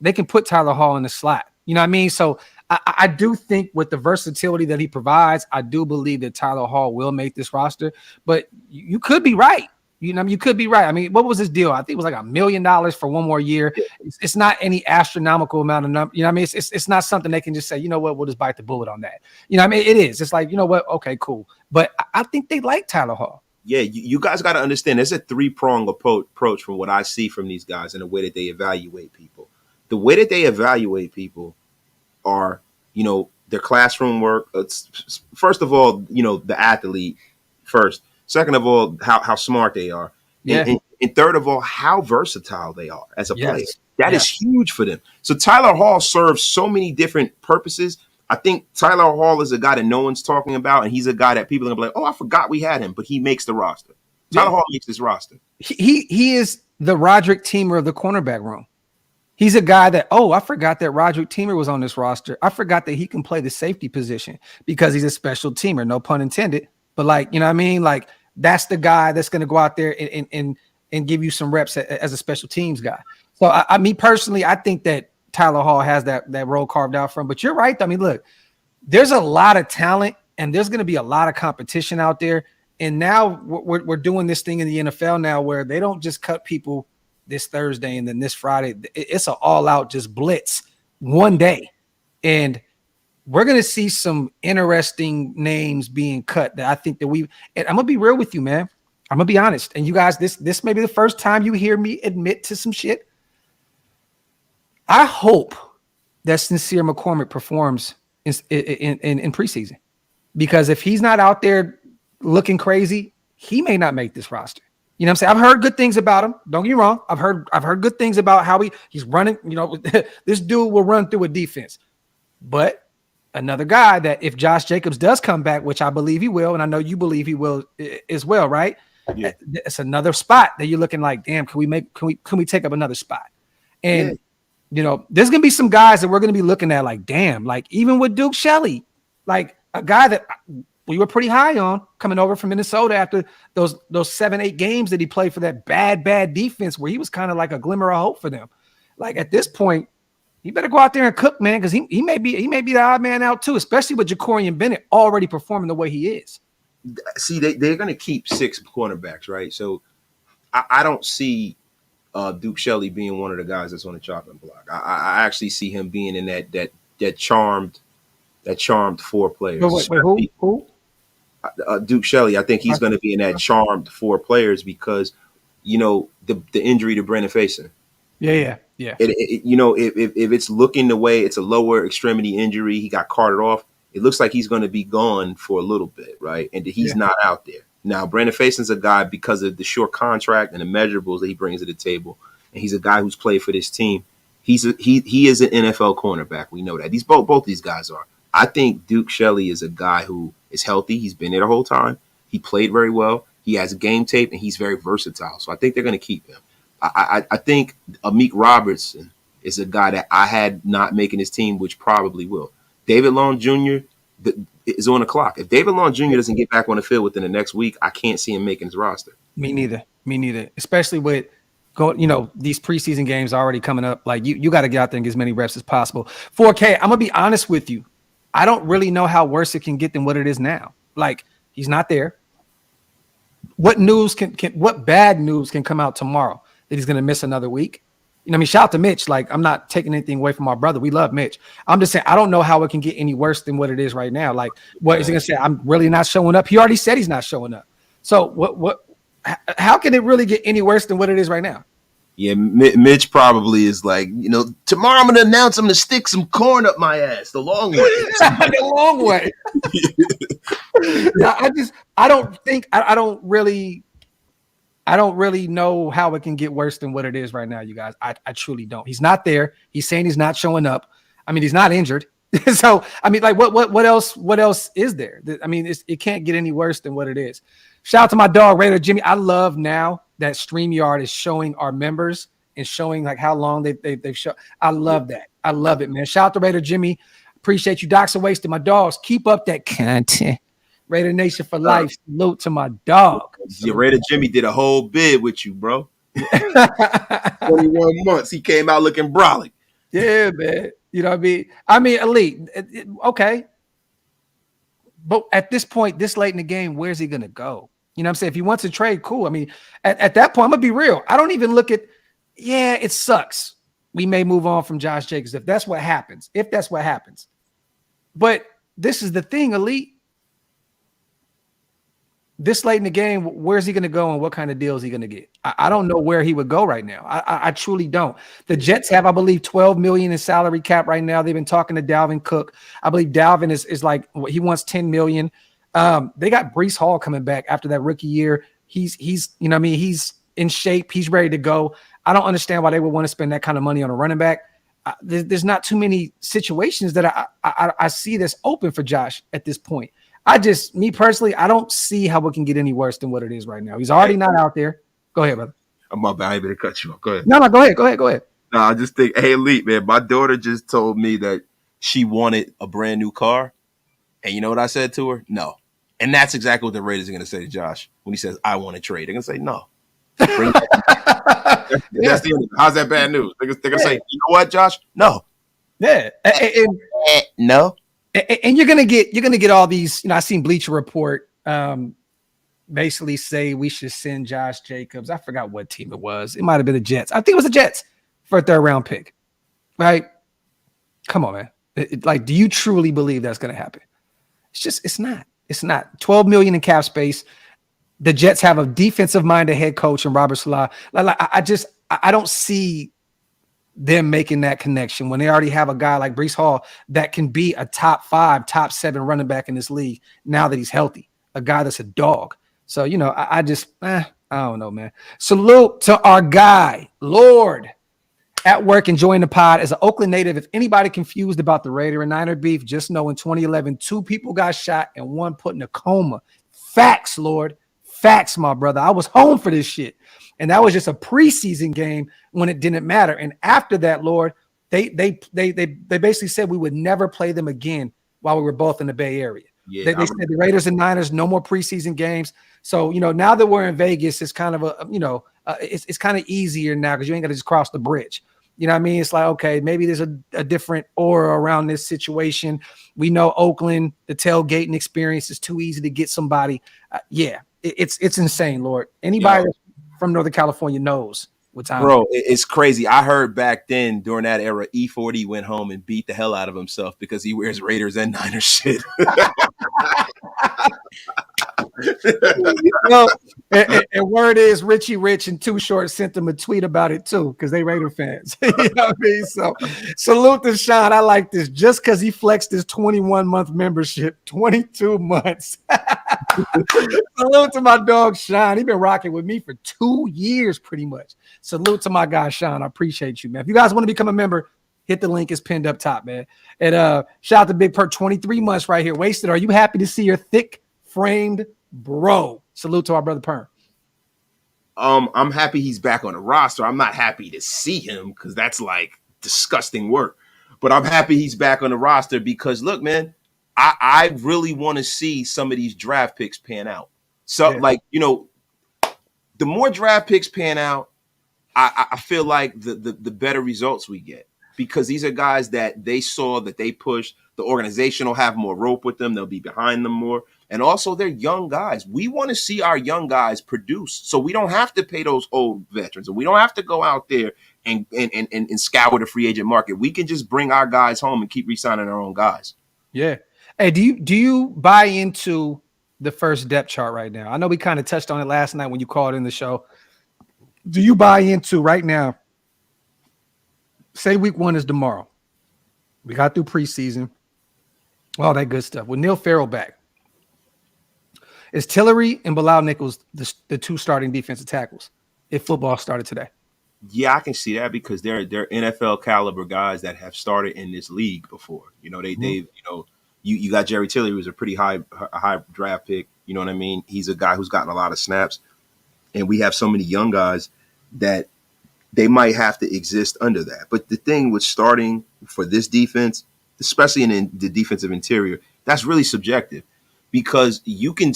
A: they can put Tyler Hall in the slot. You know what I mean? So I do think with the versatility that he provides, I do believe that Tyler Hall will make this roster. But you could be right. You know, you could be right. I mean, what was his deal? I think it was like $1 million for 1 more year. It's not any astronomical amount of number. You know what I mean? It's not something they can just say, you know what, we'll just bite the bullet on that. You know what I mean? It is. It's like, you know what? Okay, cool. But I think they like Tyler Hall.
B: Yeah, you guys got to understand there's a 3-pronged approach from what I see from these guys and the way that they evaluate people. The way that they evaluate people are, you know, their classroom work. First of all, you know, the athlete first. Second of all, how smart they are.
A: Yeah.
B: And third of all, how versatile they are as a player. That is huge for them. So Tyler Hall serves so many different purposes. I think Tyler Hall is a guy that no one's talking about, and he's a guy that people are going to be like, oh, I forgot we had him, but he makes the roster. Tyler Hall makes this roster.
A: He is the Roderick Teamer of the cornerback room. He's a guy that, I forgot that Roderick Teamer was on this roster. I forgot that he can play the safety position because he's a special teamer, no pun intended. But like, you know what I mean? Like, that's the guy that's going to go out there and give you some reps as a special teams guy. So me personally, I think that Tyler Hall has that role carved out for him. But you're right. I mean, look, there's a lot of talent and there's going to be a lot of competition out there. And now we're doing this thing in the NFL now where they don't just cut people this Thursday and then this Friday. It's an all-out just blitz one day. And we're going to see some interesting names being cut that I think that and I'm going to be real with you, man. I'm going to be honest. And you guys, this may be the first time you hear me admit to some shit. I hope that Sincere McCormick performs in preseason, because if he's not out there looking crazy, he may not make this roster. You know what I'm saying? I've heard good things about him. Don't get me wrong. I've heard good things about how he's running. You know, this dude will run through a defense. But another guy that if Josh Jacobs does come back, which I believe he will, and I know you believe he will as well, right? Yeah. It's another spot that you're looking like, damn, can we take up another spot? And you know, there's gonna be some guys that we're gonna be looking at like, damn, like even with Duke Shelley, like a guy that we were pretty high on coming over from Minnesota after those 7-8 games that he played for that bad defense where he was kind of like a glimmer of hope for them. Like at this point, he better go out there and cook, man, because he may be the odd man out too, especially with Jacorian Bennett already performing the way he is.
B: See, they're going to keep 6 cornerbacks, right? So I don't see Duke Shelley being one of the guys that's on the chopping block. I actually see him being in that charmed 4 players.
A: Wait, who?
B: Duke Shelley. I think he's going to be in that charmed 4 players because, you know, the injury to Brandon Faison.
A: Yeah.
B: You know, if it's looking the way it's a lower extremity injury, he got carted off. It looks like he's going to be gone for a little bit, right? And he's not out there. Now, Brandon Faison's a guy because of the short contract and the measurables that he brings to the table, and he's a guy who's played for this team. He is an NFL cornerback. We know that. Both these guys are. I think Duke Shelley is a guy who is healthy. He's been there the whole time. He played very well. He has game tape, and he's very versatile. So I think they're going to keep him. I think Amik Robertson is a guy that I had not making his team, which probably will. David Long Jr. is on the clock. If David Long Jr. doesn't get back on the field within the next week, I can't see him making his roster.
A: Me neither. Especially with these preseason games already coming up. Like you got to get out there and get as many reps as possible. 4K, I'm gonna be honest with you. I don't really know how worse it can get than what it is now. Like he's not there. What bad news can come out tomorrow that he's gonna miss another week? You know what I mean? Shout out to Mitch. Like, I'm not taking anything away from our brother. We love Mitch. I'm just saying, I don't know how it can get any worse than what it is right now. Like, what is he going to say? I'm really not showing up. He already said he's not showing up. So how can it really get any worse than what it is right now?
B: Yeah, Mitch probably is like, you know, tomorrow I'm going to announce I'm going to stick some corn up my ass the long way.
A: The long way. I don't really know how it can get worse than what it is right now, you guys. I truly don't. He's not there. He's saying he's not showing up. I mean, he's not injured. So, I mean, like, what else is there? I mean, it can't get any worse than what it is. Shout out to my dog, Raider Jimmy. I love now that StreamYard is showing our members and showing like how long they've shown. I love that. I love it, man. Shout out to Raider Jimmy. Appreciate you. Docs are wasted. My dogs, keep up that content. Raider Nation for life. Salute to my dog.
B: Your Raider Jimmy did a whole bid with you, bro. 21 months. He came out looking brolic.
A: Yeah, man. You know what I mean? I mean, elite. Okay. But at this point, this late in the game, where's he going to go? You know what I'm saying? If he wants to trade, cool. I mean, at that point, I'm going to be real. I don't even look at, it sucks. We may move on from Josh Jacobs if that's what happens. But this is the thing, elite. This late in the game, where's he going to go and what kind of deal is he going to get? I don't know where he would go right now. I truly don't. The Jets have, I believe, $12 million in salary cap right now. They've been talking to Dalvin Cook. I believe Dalvin is like, he wants $10 million. They got Breece Hall coming back after that rookie year. He's you know what I mean? He's in shape. He's ready to go. I don't understand why they would want to spend that kind of money on a running back. There's not too many situations that I see that's open for Josh at this point. Me personally, I don't see how it can get any worse than what it is right now. He's already not out there. Go ahead, brother.
B: I'm about to cut you off. Go ahead.
A: No, go ahead.
B: No, I just think, hey, elite, man, my daughter just told me that she wanted a brand new car. And you know what I said to her? No. And that's exactly what the Raiders are going to say to Josh when he says, I want to trade. They're going to say, no. That's the end. How's that bad news? They're going to say, you know what, Josh? No.
A: Yeah.
B: No.
A: And you're gonna get all these. You know, I seen Bleacher Report basically say we should send Josh Jacobs. I forgot what team it was. It might have been the Jets. I think it was the Jets for a 3rd round pick. Right? Come on, man. Like, do you truly believe that's going to happen? It's not. It's not. 12 million in cap space. The Jets have a defensive-minded head coach in Robert Salah. I don't see them making that connection when they already have a guy like Breece Hall that can be a top 5, top 7 running back in this league now that he's healthy, a guy that's a dog. So, I don't know, man. Salute to our guy, Lord, at work enjoying the pod. As an Oakland native, if anybody confused about the Raider and Niner beef, just know in 2011, 2 people got shot and 1 put in a coma. Facts, Lord. Facts, my brother. I was home for this shit. And that was just a preseason game when it didn't matter. And after that, Lord, they basically said we would never play them again while we were both in the Bay Area. Yeah, they said the Raiders and Niners, no more preseason games. So, now that we're in Vegas, it's kind of it's kind of easier now because you ain't got to just cross the bridge. You know what I mean? It's like, okay, maybe there's a different aura around this situation. We know Oakland, the tailgating experience is too easy to get somebody. It's insane, Lord. Anybody from Northern California knows what time.
B: Bro, it's crazy. I heard back then during that era, E40 went home and beat the hell out of himself because he wears Raiders and Niners shit.
A: And word is Richie Rich and Too Short sent them a tweet about it too because they Raider fans. You know what I mean? So salute to Sean. I like this just because he flexed his 21-month membership, 22 months. Salute to my dog Sean. He's been rocking with me for 2 years pretty much. Salute to my guy Sean. I appreciate you, man. If you guys want to become a member, hit the link. It's pinned up top, man. And shout out to Big Perk, 23 months right here. Wasted. Are you happy to see your thick framed bro? Salute to our brother Perm.
B: I'm happy he's back on the roster. I'm not happy to see him because that's like disgusting work. But I'm happy he's back on the roster because look, man, I really want to see some of these draft picks pan out. So the more draft picks pan out, I feel like the better results we get because these are guys that they saw that they pushed. The organization will have more rope with them. They'll be behind them more. And also they're young guys. We want to see our young guys produce. So we don't have to pay those old veterans and we don't have to go out there and scour the free agent market. We can just bring our guys home and keep re-signing our own guys.
A: Yeah. Hey, do you buy into the first depth chart right now? I know we kind of touched on it last night when you called in the show. Do you buy into right now? Say week 1 is tomorrow. We got through preseason. All that good stuff. With Neil Farrell back. Is Tillery and Bilal Nichols the 2 starting defensive tackles if football started today?
B: Yeah, I can see that because they're NFL caliber guys that have started in this league before. You got Jerry Tillery, who's a pretty high draft pick. You know what I mean? He's a guy who's gotten a lot of snaps. And we have so many young guys that they might have to exist under that. But the thing with starting for this defense, especially in the defensive interior, that's really subjective because you can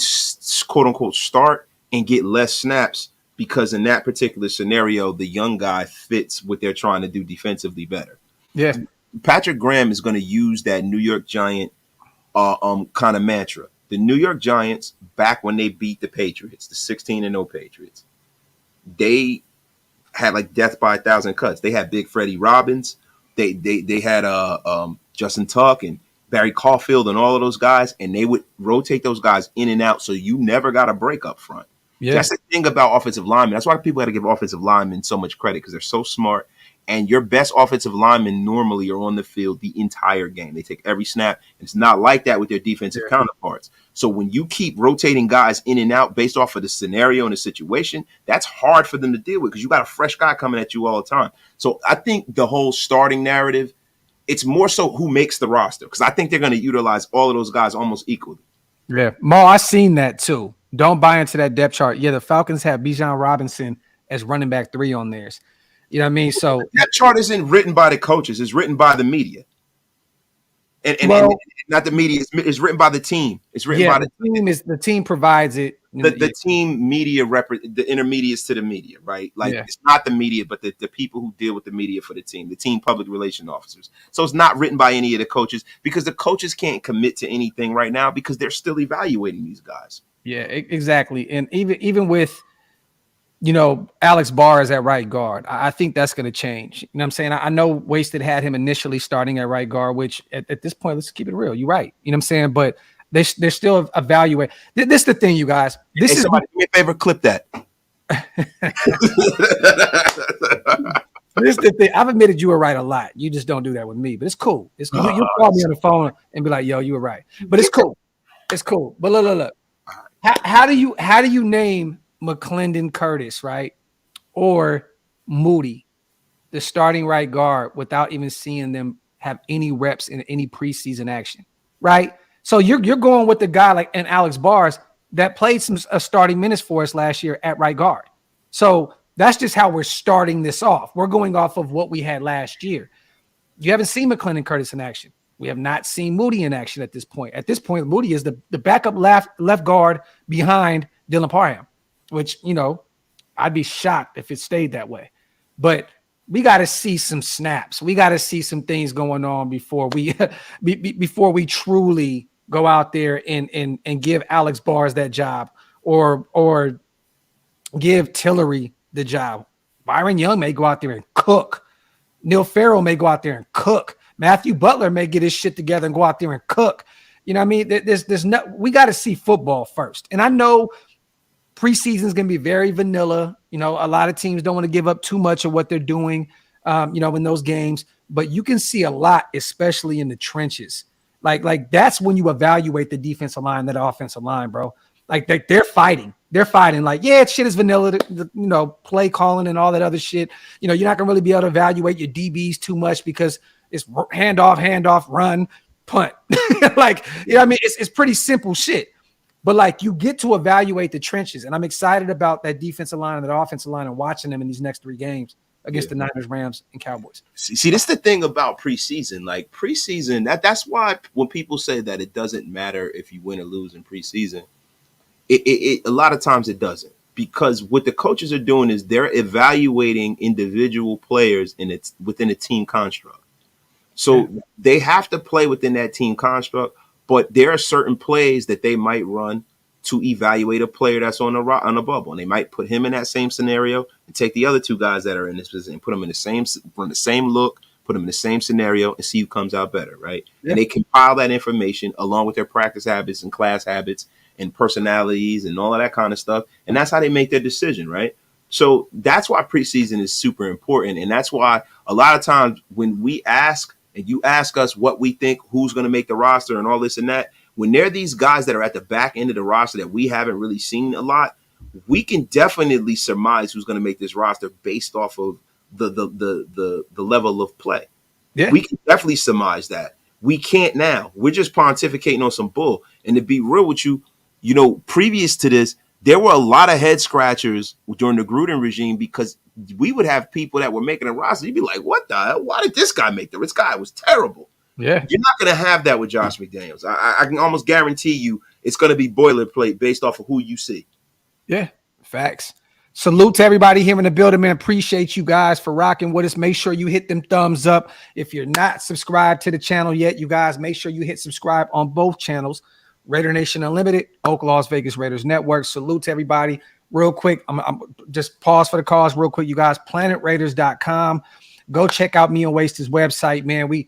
B: quote unquote start and get less snaps because in that particular scenario, the young guy fits what they're trying to do defensively better. Yeah. Patrick Graham is going to use that New York Giant kind of mantra. The New York Giants, back when they beat the Patriots, the 16-0 Patriots, they had like death by 1,000 cuts. They had Big Freddie Robbins. They had Justin Tuck and Barry Caulfield and all of those guys, and they would rotate those guys in and out so you never got a break up front. Yeah. That's the thing about offensive linemen. That's why people got to give offensive linemen so much credit because they're so smart. And your best offensive linemen normally are on the field the entire game. They take every snap. It's not like that with their defensive counterparts. So when you keep rotating guys in and out based off of the scenario and the situation, that's hard for them to deal with because you got a fresh guy coming at you all the time. So I think the whole starting narrative, it's more so who makes the roster because I think they're going to utilize all of those guys almost equally.
A: Yeah. Mo, I seen that too. Don't buy into that depth chart. Yeah, the Falcons have Bijan Robinson as running back 3 on theirs. You know what I mean? So
B: that chart isn't written by the coaches; it's written by the media, and not the media. It's written by the team. It's written by the
A: team. The team provides it.
B: The team media the intermediates to the media, right? Like it's not the media, but the people who deal with the media for the team public relation officers. So it's not written by any of the coaches because the coaches can't commit to anything right now because they're still evaluating these guys.
A: Yeah, exactly. And even with Alex Barr is at right guard. I think that's going to change. You know what I'm saying? I know Wasted had him initially starting at right guard, which at this point, let's keep it real. You're right. You know what I'm saying? But they're still evaluating. This is the thing, you guys. This is
B: somebody do me a favor, clip that.
A: This is the thing. I've admitted you were right a lot. You just don't do that with me, but it's cool. It's cool. You call me on the phone and be like, "Yo, you were right," but it's cool. It's cool. But look. How do you name McClendon Curtis, right, or Moody, the starting right guard, without even seeing them have any reps in any preseason action, right? So you're going with the guy like an Alex Bars that played some starting minutes for us last year at right guard. So that's just how we're starting this off. We're going off of what we had last year. You haven't seen McClendon Curtis in action. We have not seen Moody in action at this point. At this point, Moody is the backup left guard behind Dylan Parham, which, I'd be shocked if it stayed that way. But we got to see some snaps. We got to see some things going on before we truly go out there and give Alex Bars that job or give Tillery the job. Byron Young may go out there and cook. Neil Farrell may go out there and cook. Matthew Butler may get his shit together and go out there and cook. You know what I mean? We got to see football first. And I know preseason is going to be very vanilla. A lot of teams don't want to give up too much of what they're doing, in those games. But you can see a lot, especially in the trenches. Like that's when you evaluate the defensive line, that offensive line, bro. Like they're fighting. They're fighting. Like, yeah, shit is vanilla, play calling and all that other shit. You're not going to really be able to evaluate your DBs too much because it's handoff, run, punt. It's pretty simple shit. But like you get to evaluate the trenches. And I'm excited about that defensive line and that offensive line and watching them in these next 3 games against the Niners, Rams, and Cowboys.
B: See, this is the thing about preseason. Like preseason, that's why when people say that it doesn't matter if you win or lose in preseason, it a lot of times it doesn't. Because what the coaches are doing is they're evaluating individual players within a team construct. So they have to play within that team construct, but there are certain plays that they might run to evaluate a player that's on a bubble. And they might put him in that same scenario and take the other 2 guys that are in this position and put them in the same look, put them in the same scenario and see who comes out better, right? Yeah. And they compile that information along with their practice habits and class habits and personalities and all of that kind of stuff. And that's how they make their decision, right? So that's why preseason is super important. And that's why a lot of times when we ask and you ask us what we think, who's going to make the roster and all this and that, when there are these guys that are at the back end of the roster that we haven't really seen a lot, we can definitely surmise who's going to make this roster based off of the level of play. Yeah. We can definitely surmise that. We can't now. We're just pontificating on some bull. And to be real with you, previous to this, there were a lot of head scratchers during the Gruden regime because we would have people that were making a roster. You'd be like, what the hell? Why did this guy make this guy? Was terrible. Yeah. You're not going to have that with Josh McDaniels. I can almost guarantee you it's going to be boilerplate based off of who you see.
A: Yeah, facts. Salute to everybody here in the building, man. Appreciate you guys for rocking with us. Make sure you hit them thumbs up. If you're not subscribed to the channel yet, you guys, make sure you hit subscribe on both channels. Raider Nation Unlimited, OakLosVegas Raiders Network. Salute to everybody. Real quick, I'm just pause for the cause real quick, you guys. PlanetRaiders.com. Go check out me and Wasted's website, man. We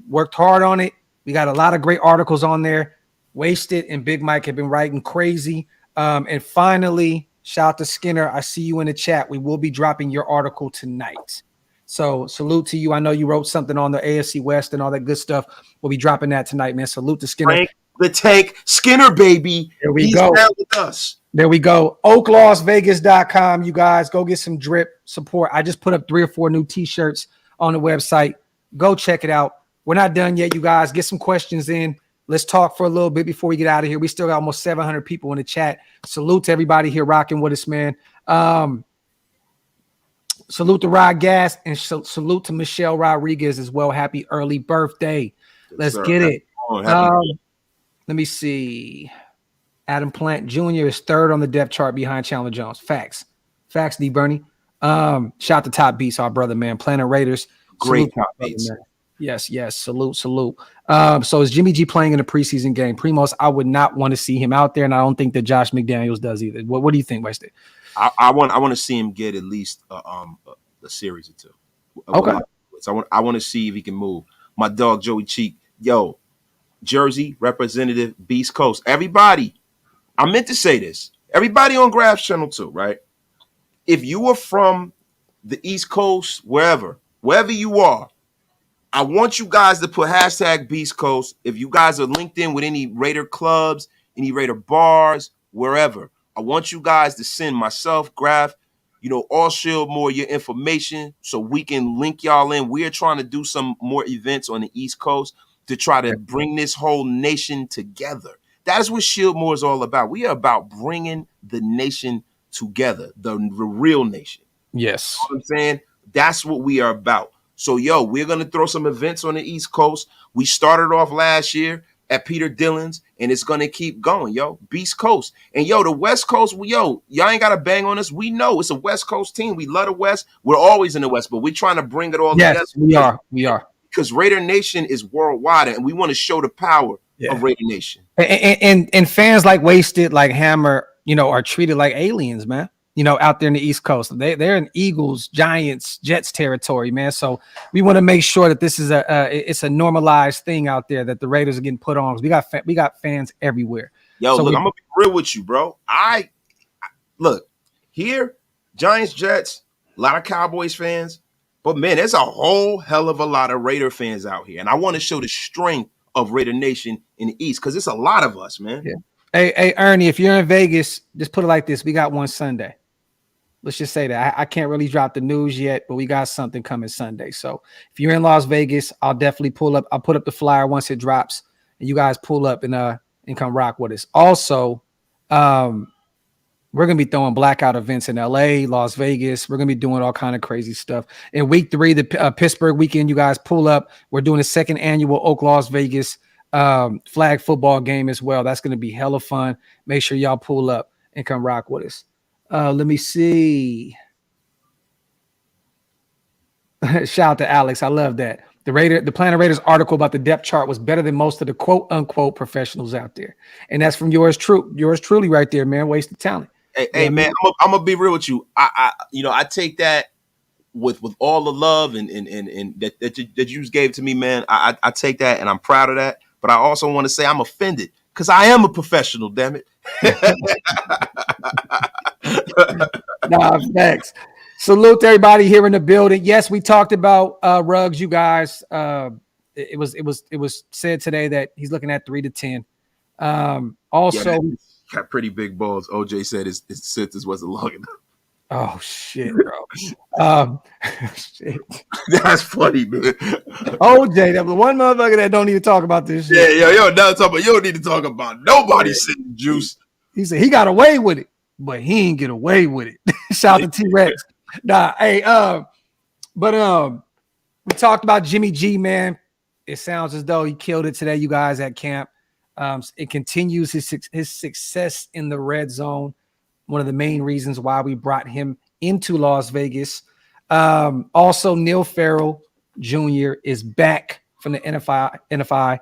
A: worked hard on it. We got a lot of great articles on there. Wasted and Big Mike have been writing crazy. And finally, shout to Skinner. I see you in the chat. We will be dropping your article tonight. So salute to you. I know you wrote something on the AFC West and all that good stuff. We'll be dropping that tonight, man. Salute to Skinner.
B: Frank the Tank Skinner, baby.
A: There we go.
B: Down with us.
A: There we go. OakLosVegas.com. You guys go get some drip support. I just put up 3 or 4 new t-shirts on the website. Go check it out. We're not done yet, you guys. Get some questions in. Let's talk for a little bit before we get out of here. We still got almost 700 people in the chat. Salute to everybody here rocking with us, man. Salute to Rod Gas and salute to Michelle Rodriguez as well. Happy early birthday. Let's get it. Let me see. Adam Plant Jr. is 3rd on the depth chart behind Chandler Jones. Facts, D. Bernie. Shout to Top Beats, our brother, man. Planet Raiders.
B: Great Top Beats.
A: Yes. Salute. So is Jimmy G playing in a preseason game? Primos, I would not want to see him out there, and I don't think that Josh McDaniels does either. What do you think, Weston?
B: I want to see him get at least a series or two.
A: Okay.
B: I want to see if he can move. My dog Joey Cheek, yo, Jersey representative, Beast Coast. Everybody, I meant to say this. Everybody on Graphk channel too, right? If you are from the East Coast, wherever you are, I want you guys to put hashtag Beast Coast. If you guys are linked in with any Raider clubs, any Raider bars, wherever, I want you guys to send myself, Graphk, all Shieldmore your information so we can link y'all in. We're trying to do some more events on the East Coast to try to bring this whole nation together. That is what Shieldmore is all about. We are about bringing the nation together, the real nation.
A: Yes.
B: You know what I'm saying? That's what we are about. So, we're going to throw some events on the East Coast. We started off last year at Peter Dillon's, and it's going to keep going, Beast Coast. And, the West Coast, y'all ain't got to bang on us. We know it's a West Coast team. We love the West. We're always in the West, but we're trying to bring it all together.
A: Yes, we are.
B: Because Raider Nation is worldwide, and we want to show the power of Raider Nation.
A: And fans like Wasted, like Hammer, are treated like aliens, man. Out there in the East Coast, they're in Eagles, Giants, Jets territory, man. So we want to make sure that this is it's a normalized thing out there that the Raiders are getting put on. We got fans everywhere.
B: So look, I'm gonna be real with you, bro. I look here, Giants, Jets, a lot of Cowboys fans, but man, there's a whole hell of a lot of Raider fans out here, and I want to show the strength of Raider Nation in the East because it's a lot of us, man.
A: Yeah. Hey, Ernie, if you're in Vegas, just put it like this: we got one Sunday. Let's just say that I can't really drop the news yet, but we got something coming Sunday. So if you're in Las Vegas, I'll definitely pull up. I'll put up the flyer once it drops, and you guys pull up and come rock with us. Also, we're gonna be throwing blackout events in LA, Las Vegas. We're gonna be doing all kind of crazy stuff. In week 3, the Pittsburgh weekend, you guys pull up. We're doing a second annual OakLosVegas flag football game as well. That's gonna be hella fun. Make sure y'all pull up and come rock with us. Let me see. Shout out to Alex. I love that. The Planet Raiders article about the depth chart was better than most of the quote unquote professionals out there. And that's from yours truly right there, man. Wasted talent.
B: Hey man, I'm gonna be real with you. I take that with all the love and that you just gave to me, man. I take that and I'm proud of that. But I also want to say I'm offended because I am a professional, damn it.
A: Nah, thanks. Salute to everybody here in the building. Yes, we talked about Ruggs, you guys. It was said today that he's looking at 3 to 10. Also,
B: got pretty big balls. OJ said his sentence wasn't long enough.
A: Oh shit, bro. Shit.
B: That's funny, man.
A: OJ, that was one motherfucker that don't need to talk about this shit.
B: Yeah, you don't need to talk about nobody sitting juice.
A: He said he got away with it, but he ain't get away with it. Shout out to T-Rex. Nah, hey, but we talked about Jimmy G, man. It sounds as though he killed it today, you guys at camp. It continues his success in the red zone. One of the main reasons why we brought him into Las Vegas. Also, Neil Farrell Jr. is back from the NFI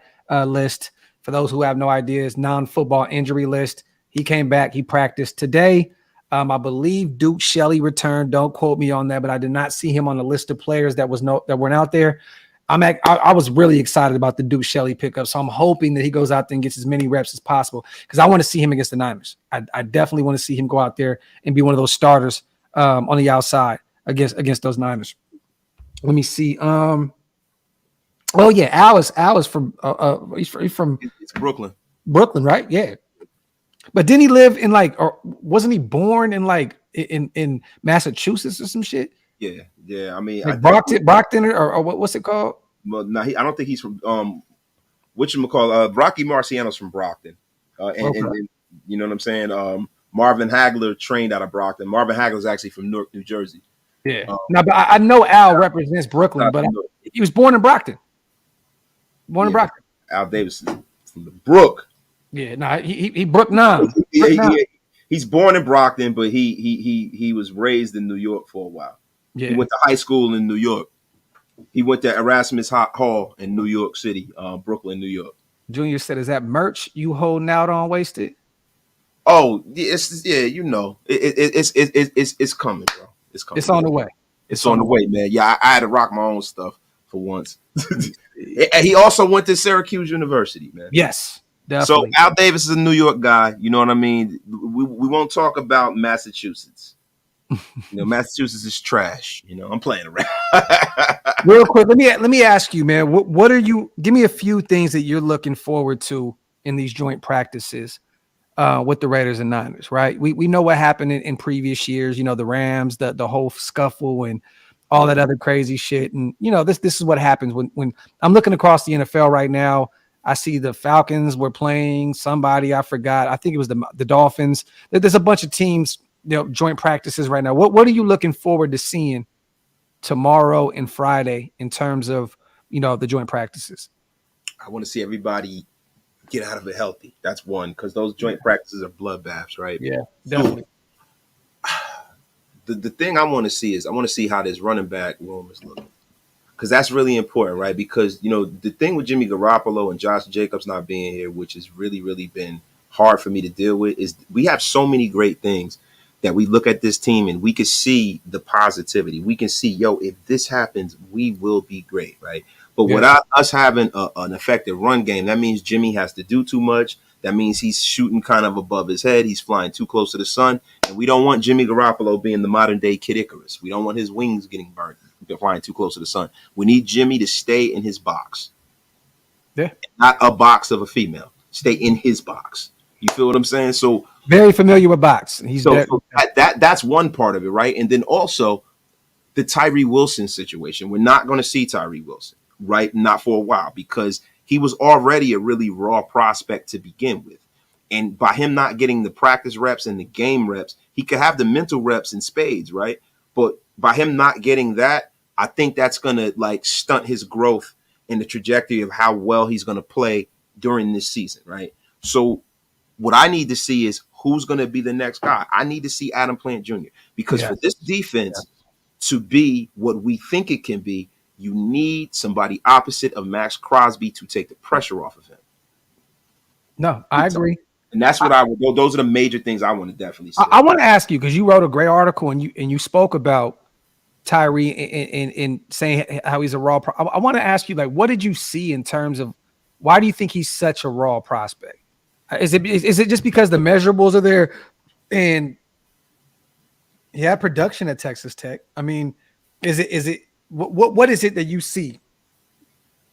A: list. For those who have no idea, it's non-football injury list. He came back. He practiced today. I believe Duke Shelley returned. Don't quote me on that, but I did not see him on the list of players that weren't out there. I was really excited about the Duke Shelley pickup, so I'm hoping that he goes out there and gets as many reps as possible because I want to see him against the Niners. I definitely want to see him go out there and be one of those starters on the outside against those Niners. Let me see. Al is from he's from
B: it's Brooklyn.
A: Brooklyn, right? Yeah. But didn't he live in or wasn't he born in Massachusetts or some shit?
B: Yeah. I mean,
A: Brockton, or what's it called?
B: Well, no, I don't think he's from whatchamacallit. Rocky Marciano's from Brockton, and you know what I'm saying. Marvin Hagler trained out of Brockton. Marvin Hagler's actually from Newark, New Jersey.
A: Yeah. But I know Al represents Brooklyn, but he was born in Brockton. In Brockton.
B: Al Davidson from the Brook.
A: Yeah. He Brook 9.
B: He's born in Brockton, but he was raised in New York for a while. Yeah. He went to high school in New York. He went to Erasmus Hall in New York City, Brooklyn, New York.
A: Junior said, "Is that merch you holding out on, Wasted?"
B: Oh, it's you know, it's coming, bro. It's coming.
A: It's on the way.
B: It's on the way, man. Yeah, I had to rock my own stuff for once. And he also went to Syracuse University, man.
A: Yes, definitely.
B: So Al Davis is a New York guy. You know what I mean? We won't talk about Massachusetts. You know, Massachusetts is trash. You know, I'm playing around.
A: Real quick, let me ask you, man. What are you? Give me a few things that you're looking forward to in these joint practices with the Raiders and Niners, right? We know what happened in previous years. You know, the Rams, the whole scuffle and all that other crazy shit. And you know, this is what happens when I'm looking across the NFL right now. I see the Falcons were playing somebody. I forgot. I think it was the Dolphins. There's a bunch of teams, you know, joint practices right now. What are you looking forward to seeing tomorrow and Friday in terms of, you know, the joint practices?
B: I want to see everybody get out of it healthy. That's one, because those joint practices are bloodbaths, right?
A: Yeah, definitely.
B: The thing I want to see is I want to see how this running back room is looking, because that's really important, right? Because, you know, the thing with Jimmy Garoppolo and Josh Jacobs not being here, which has really, really been hard for me to deal with, is we have so many great things that we look at this team and we can see the positivity. We can see, yo, if this happens, we will be great, right? But without us having an effective run game, that means Jimmy has to do too much. That means he's shooting kind of above his head. He's flying too close to the sun. And we don't want Jimmy Garoppolo being the modern day Kid Icarus. We don't want his wings getting burnt, flying too close to the sun. We need Jimmy to stay in his box.
A: Yeah.
B: Not a box of a female. Stay in his box. You feel what I'm saying? So
A: very familiar with box.
B: That's one part of it, right? And then also the Tyree Wilson situation. We're not going to see Tyree Wilson, right? Not for a while, because he was already a really raw prospect to begin with. And by him not getting the practice reps and the game reps, he could have the mental reps in spades, right? But by him not getting that, I think that's going to like stunt his growth in the trajectory of how well he's going to play during this season, right? So what I need to see is who's going to be the next guy. I need to see Adam Plant Jr. because for this defense to be what we think it can be, you need somebody opposite of Max Crosby to take the pressure off of him.
A: No, I agree.
B: And that's what I would go. Those are the major things I want to definitely see.
A: I want to ask you, because you wrote a great article and you spoke about Tyree in saying how he's a raw. I want to ask you, like, what did you see in terms of why do you think he's such a raw prospect? Is it just because the measurables are there and he had production at Texas Tech? I mean, is it what is it that you see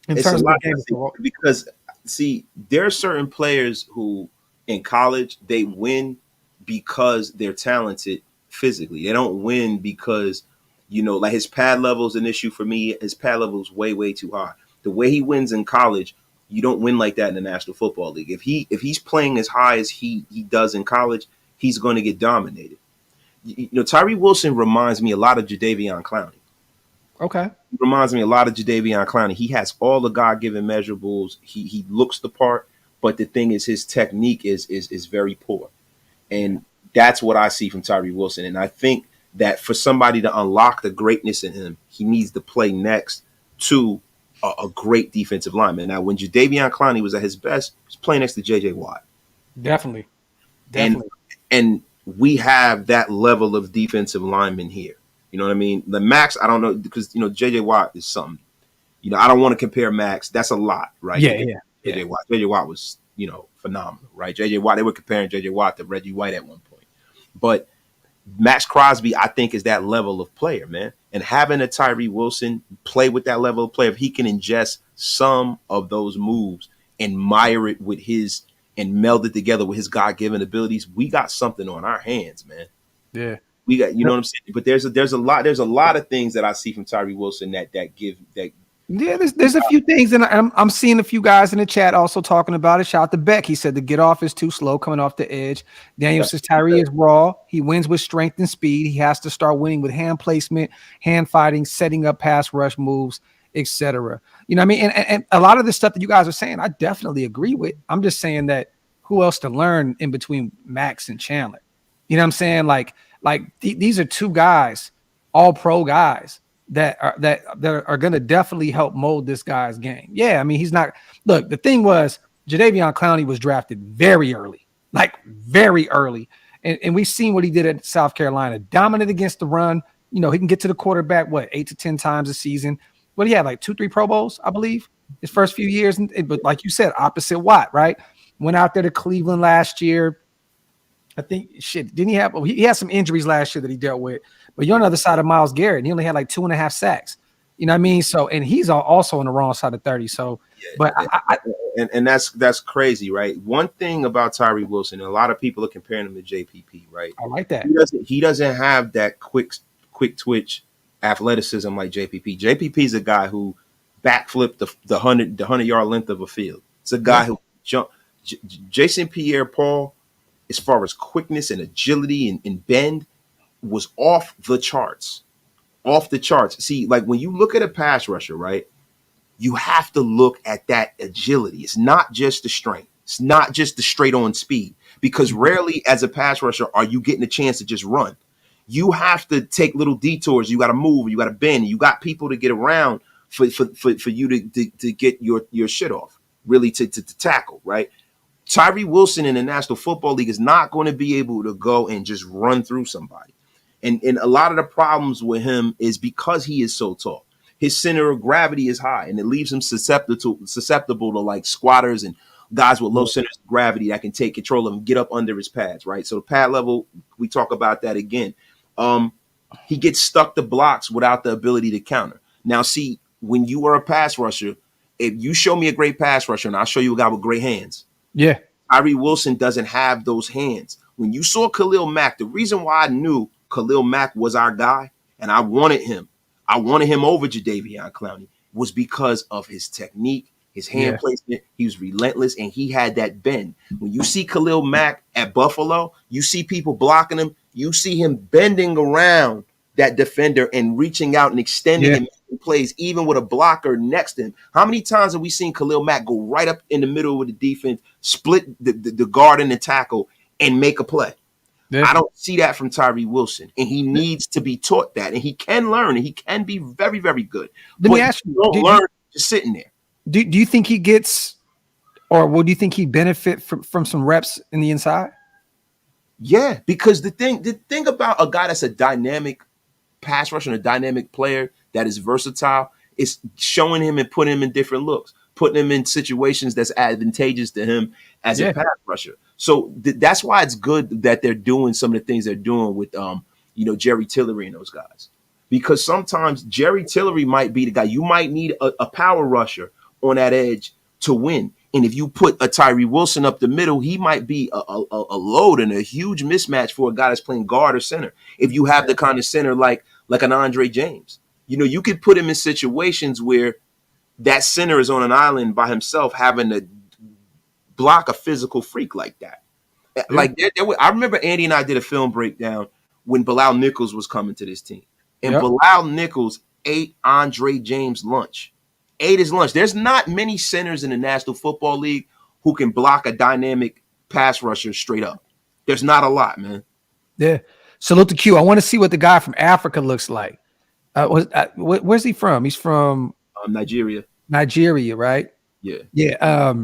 A: in terms of the game?
B: Because see, there are certain players who in college they win because they're talented physically. They don't win because, you know, like his pad level is an issue for me. His pad level is way too high. The way he wins in college, you don't win like that in the National Football League. If he's playing as high as he does in college, he's going to get dominated. You know, Tyree Wilson reminds me a lot of Jadeveon Clowney.
A: Okay.
B: He reminds me a lot of Jadeveon Clowney. He has all the God-given measurables. He looks the part, but the thing is his technique is very poor. And that's what I see from Tyree Wilson. And I think that for somebody to unlock the greatness in him, he needs to play next to a great defensive lineman. Now, when Jadeveon Clowney was at his best, he was playing next to J.J. Watt.
A: Definitely.
B: And we have that level of defensive lineman here. You know what I mean? The Max, I don't know, because, you know, J.J. Watt is something. You know, I don't want to compare Max. That's a lot, right? J.J. Watt. J.J. Watt was, you know, phenomenal, right? J.J. Watt, they were comparing J.J. Watt to Reggie White at one point. But Max Crosby, I think, is that level of player, man. And having a Tyree Wilson play with that level of player, if he can ingest some of those moves and mire it with his and meld it together with his God-given abilities, we got something on our hands, man.
A: Yeah.
B: We got, you know what I'm saying? But there's a lot of things that I see from Tyree Wilson that give.
A: Yeah, there's a few things, and I'm seeing a few guys in the chat also talking about it. Shout out to Beck. He said the get off is too slow coming off the edge. Daniel says Tyree is raw. He wins with strength and speed. He has to start winning with hand placement, hand fighting, setting up pass rush moves, etc. You know what I mean? And a lot of the stuff that you guys are saying, I definitely agree with. I'm just saying that who else to learn in between Max and Chandler? You know what I'm saying? Like these are two guys, all pro guys that are going to definitely help mold this guy's game. Yeah, I mean, he's not. Look, the thing was, Jadeveon Clowney was drafted very early, like very early, and we've seen what he did at South Carolina, dominant against the run. You know, he can get to the quarterback 8 to 10 times a season. What he had, like 2-3 Pro Bowls, I believe, his first few years. But like you said, opposite Watt, right? Went out there to Cleveland last year. I think didn't he have? He had some injuries last year that he dealt with. But you're on the other side of Myles Garrett, and he only had like 2.5 sacks. You know what I mean? So, and he's also on the wrong side of 30. So, but
B: that's crazy, right? One thing about Tyree Wilson, and a lot of people are comparing him to JPP, right?
A: I like that.
B: He doesn't have that quick twitch athleticism like JPP. JPP is a guy who backflipped the 100-yard length of a field. It's a guy who jumped. Jason Pierre-Paul, as far as quickness and agility and bend, was off the charts. Off the charts. See, like when you look at a pass rusher, right, you have to look at that agility. It's not just the strength. It's not just the straight on speed, because rarely as a pass rusher are you getting a chance to just run. You have to take little detours. You got to move. You got to bend. You got people to get around for you to get your shit off, really to tackle, right? Tyree Wilson in the National Football League is not going to be able to go and just run through somebody. And a lot of the problems with him is because he is so tall. His center of gravity is high, and it leaves him susceptible to like squatters and guys with low centers of gravity that can take control of him, get up under his pads, right? So the pad level, we talk about that again. He gets stuck to blocks without the ability to counter. Now, see, when you are a pass rusher, if you show me a great pass rusher, and I'll show you a guy with great hands. Yeah. Tyree Wilson doesn't have those hands. When you saw Khalil Mack, the reason why I knew Khalil Mack was our guy, and I wanted him over Jadeveon Clowney, was because of his technique, his hand placement. He was relentless, and he had that bend. When you see Khalil Mack at Buffalo, you see people blocking him. You see him bending around that defender and reaching out and extending and making plays, even with a blocker next to him. How many times have we seen Khalil Mack go right up in the middle of the defense, split the guard and the tackle, and make a play? Yeah. I don't see that from Tyree Wilson, and he needs to be taught that, and he can learn, and he can be very, very good.
A: Let me ask you,
B: don't learn just sitting there.
A: Do you think he gets, or do you think he benefit from some reps in the inside?
B: Yeah, because the thing about a guy that's a dynamic pass rusher and a dynamic player that is versatile is showing him and putting him in different looks, putting him in situations that's advantageous to him as a pass rusher. So that's why it's good that they're doing some of the things they're doing with, Jerry Tillery and those guys, because sometimes Jerry Tillery might be the guy. You might need a power rusher on that edge to win. And if you put a Tyree Wilson up the middle, he might be a load and a huge mismatch for a guy that's playing guard or center. If you have the kind of center like an Andre James, you could put him in situations where that center is on an island by himself, having to block a physical freak like that. Yeah. Like I remember Andy and I did a film breakdown when Bilal Nichols was coming to this team, and Bilal Nichols ate Andre James' lunch. Ate his lunch. There's not many centers in the National Football League who can block a dynamic pass rusher straight up. There's not a lot, man.
A: Yeah. Salute to Q. I want to see what the guy from Africa looks like. Where's he from? He's from
B: Nigeria.
A: Nigeria, right?
B: Yeah.
A: Yeah.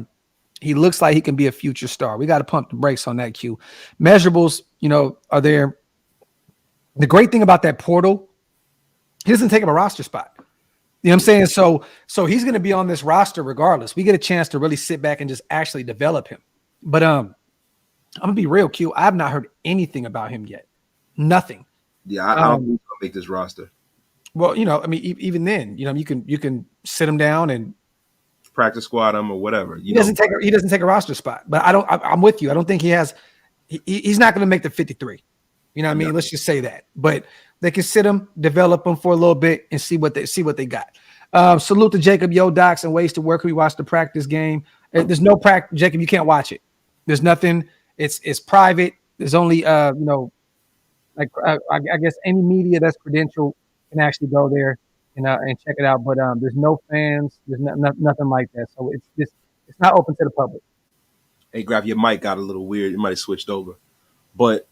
A: He looks like he can be a future star. We got to pump the brakes on that, Q. Measurables, are there. The great thing about that portal, he doesn't take up a roster spot. You know what I'm saying? So he's going to be on this roster regardless. We get a chance to really sit back and just actually develop him. But I'm going to be real, Q. I have not heard anything about him yet. Nothing.
B: Yeah, I don't think he'll make this roster.
A: Well, even then, you can sit him down and
B: practice squad him or whatever.
A: He doesn't take a roster spot. But I'm with you. I don't think he has. He's not going to make the 53. You know what I mean? Let's just say that. But they can sit him, develop him for a little bit, and see what they got. Salute to Jacob Yo Docs and ways to work. We watch the practice game. There's no practice, Jacob. You can't watch it. There's nothing. It's private. There's only I guess any media that's credentialed can actually go there and check it out. But there's no fans. There's nothing like that. So it's not open to the public.
B: Hey, Graphk, your mic got a little weird. It might have switched over. But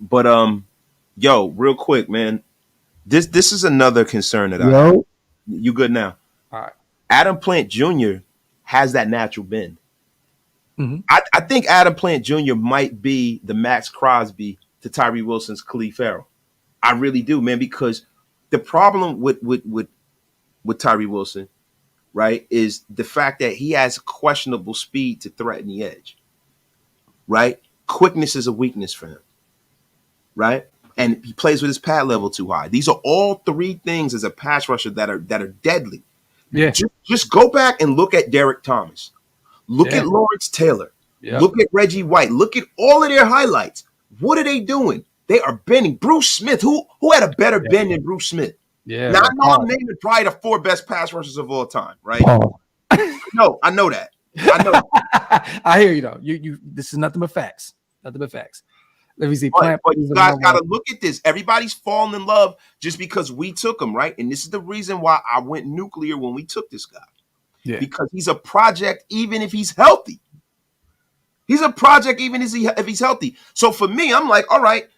B: yo, real quick, man. This is another concern that I have. You good now?
A: All right.
B: Adam Plant Jr. has that natural bend.
A: Mhm.
B: I think Adam Plant Jr. might be the Max Crosby to Tyree Wilson's Khalil Farrell. I really do, man, because the problem with Tyree Wilson, right, is the fact that he has questionable speed to threaten the edge, right? Quickness is a weakness for him, right? And he plays with his pad level too high. These are all three things as a pass rusher that are deadly.
A: Yeah.
B: Just go back and look at Derek Thomas. Look at Lawrence Taylor.
A: Yep.
B: Look at Reggie White. Look at all of their highlights. What are they doing? They are bending. Bruce Smith, who had a better bend than Bruce Smith?
A: Yeah.
B: Now, I know I'm naming probably the 4 best pass rushers of all time, right? No, I know that. I know that.
A: I hear you though. You this is nothing but facts. Nothing but facts. Let me see.
B: But you guys got to look at this. Everybody's falling in love just because we took him, right? And this is the reason why I went nuclear when we took this guy. Yeah. Because he's a project even if he's healthy. He's a project even if he's healthy. So for me, I'm like, all right,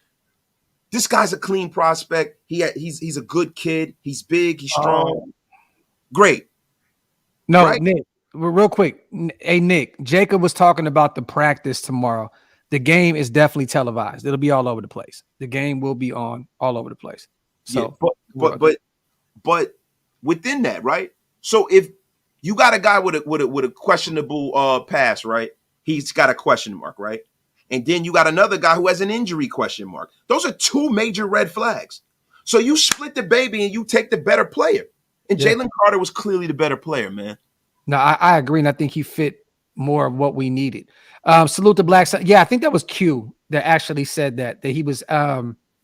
B: this guy's a clean prospect. He's a good kid. He's big. He's strong. Great.
A: No, right? Nick, real quick. Hey, Nick, Jacob was talking about the practice tomorrow. The game is definitely televised. It'll be all over the place. The game will be on all over the place. So,
B: yeah, but within that, right? So if you got a guy with a questionable pass, right? He's got a question mark, right? And then you got another guy who has an injury question mark. Those are 2 major red flags. So you split the baby and you take the better player. And Jalen Carter was clearly the better player, man. No,
A: I agree, and I think he fit more of what we needed. Salute to Black Sunday. Yeah, I think that was Q that actually said that he was.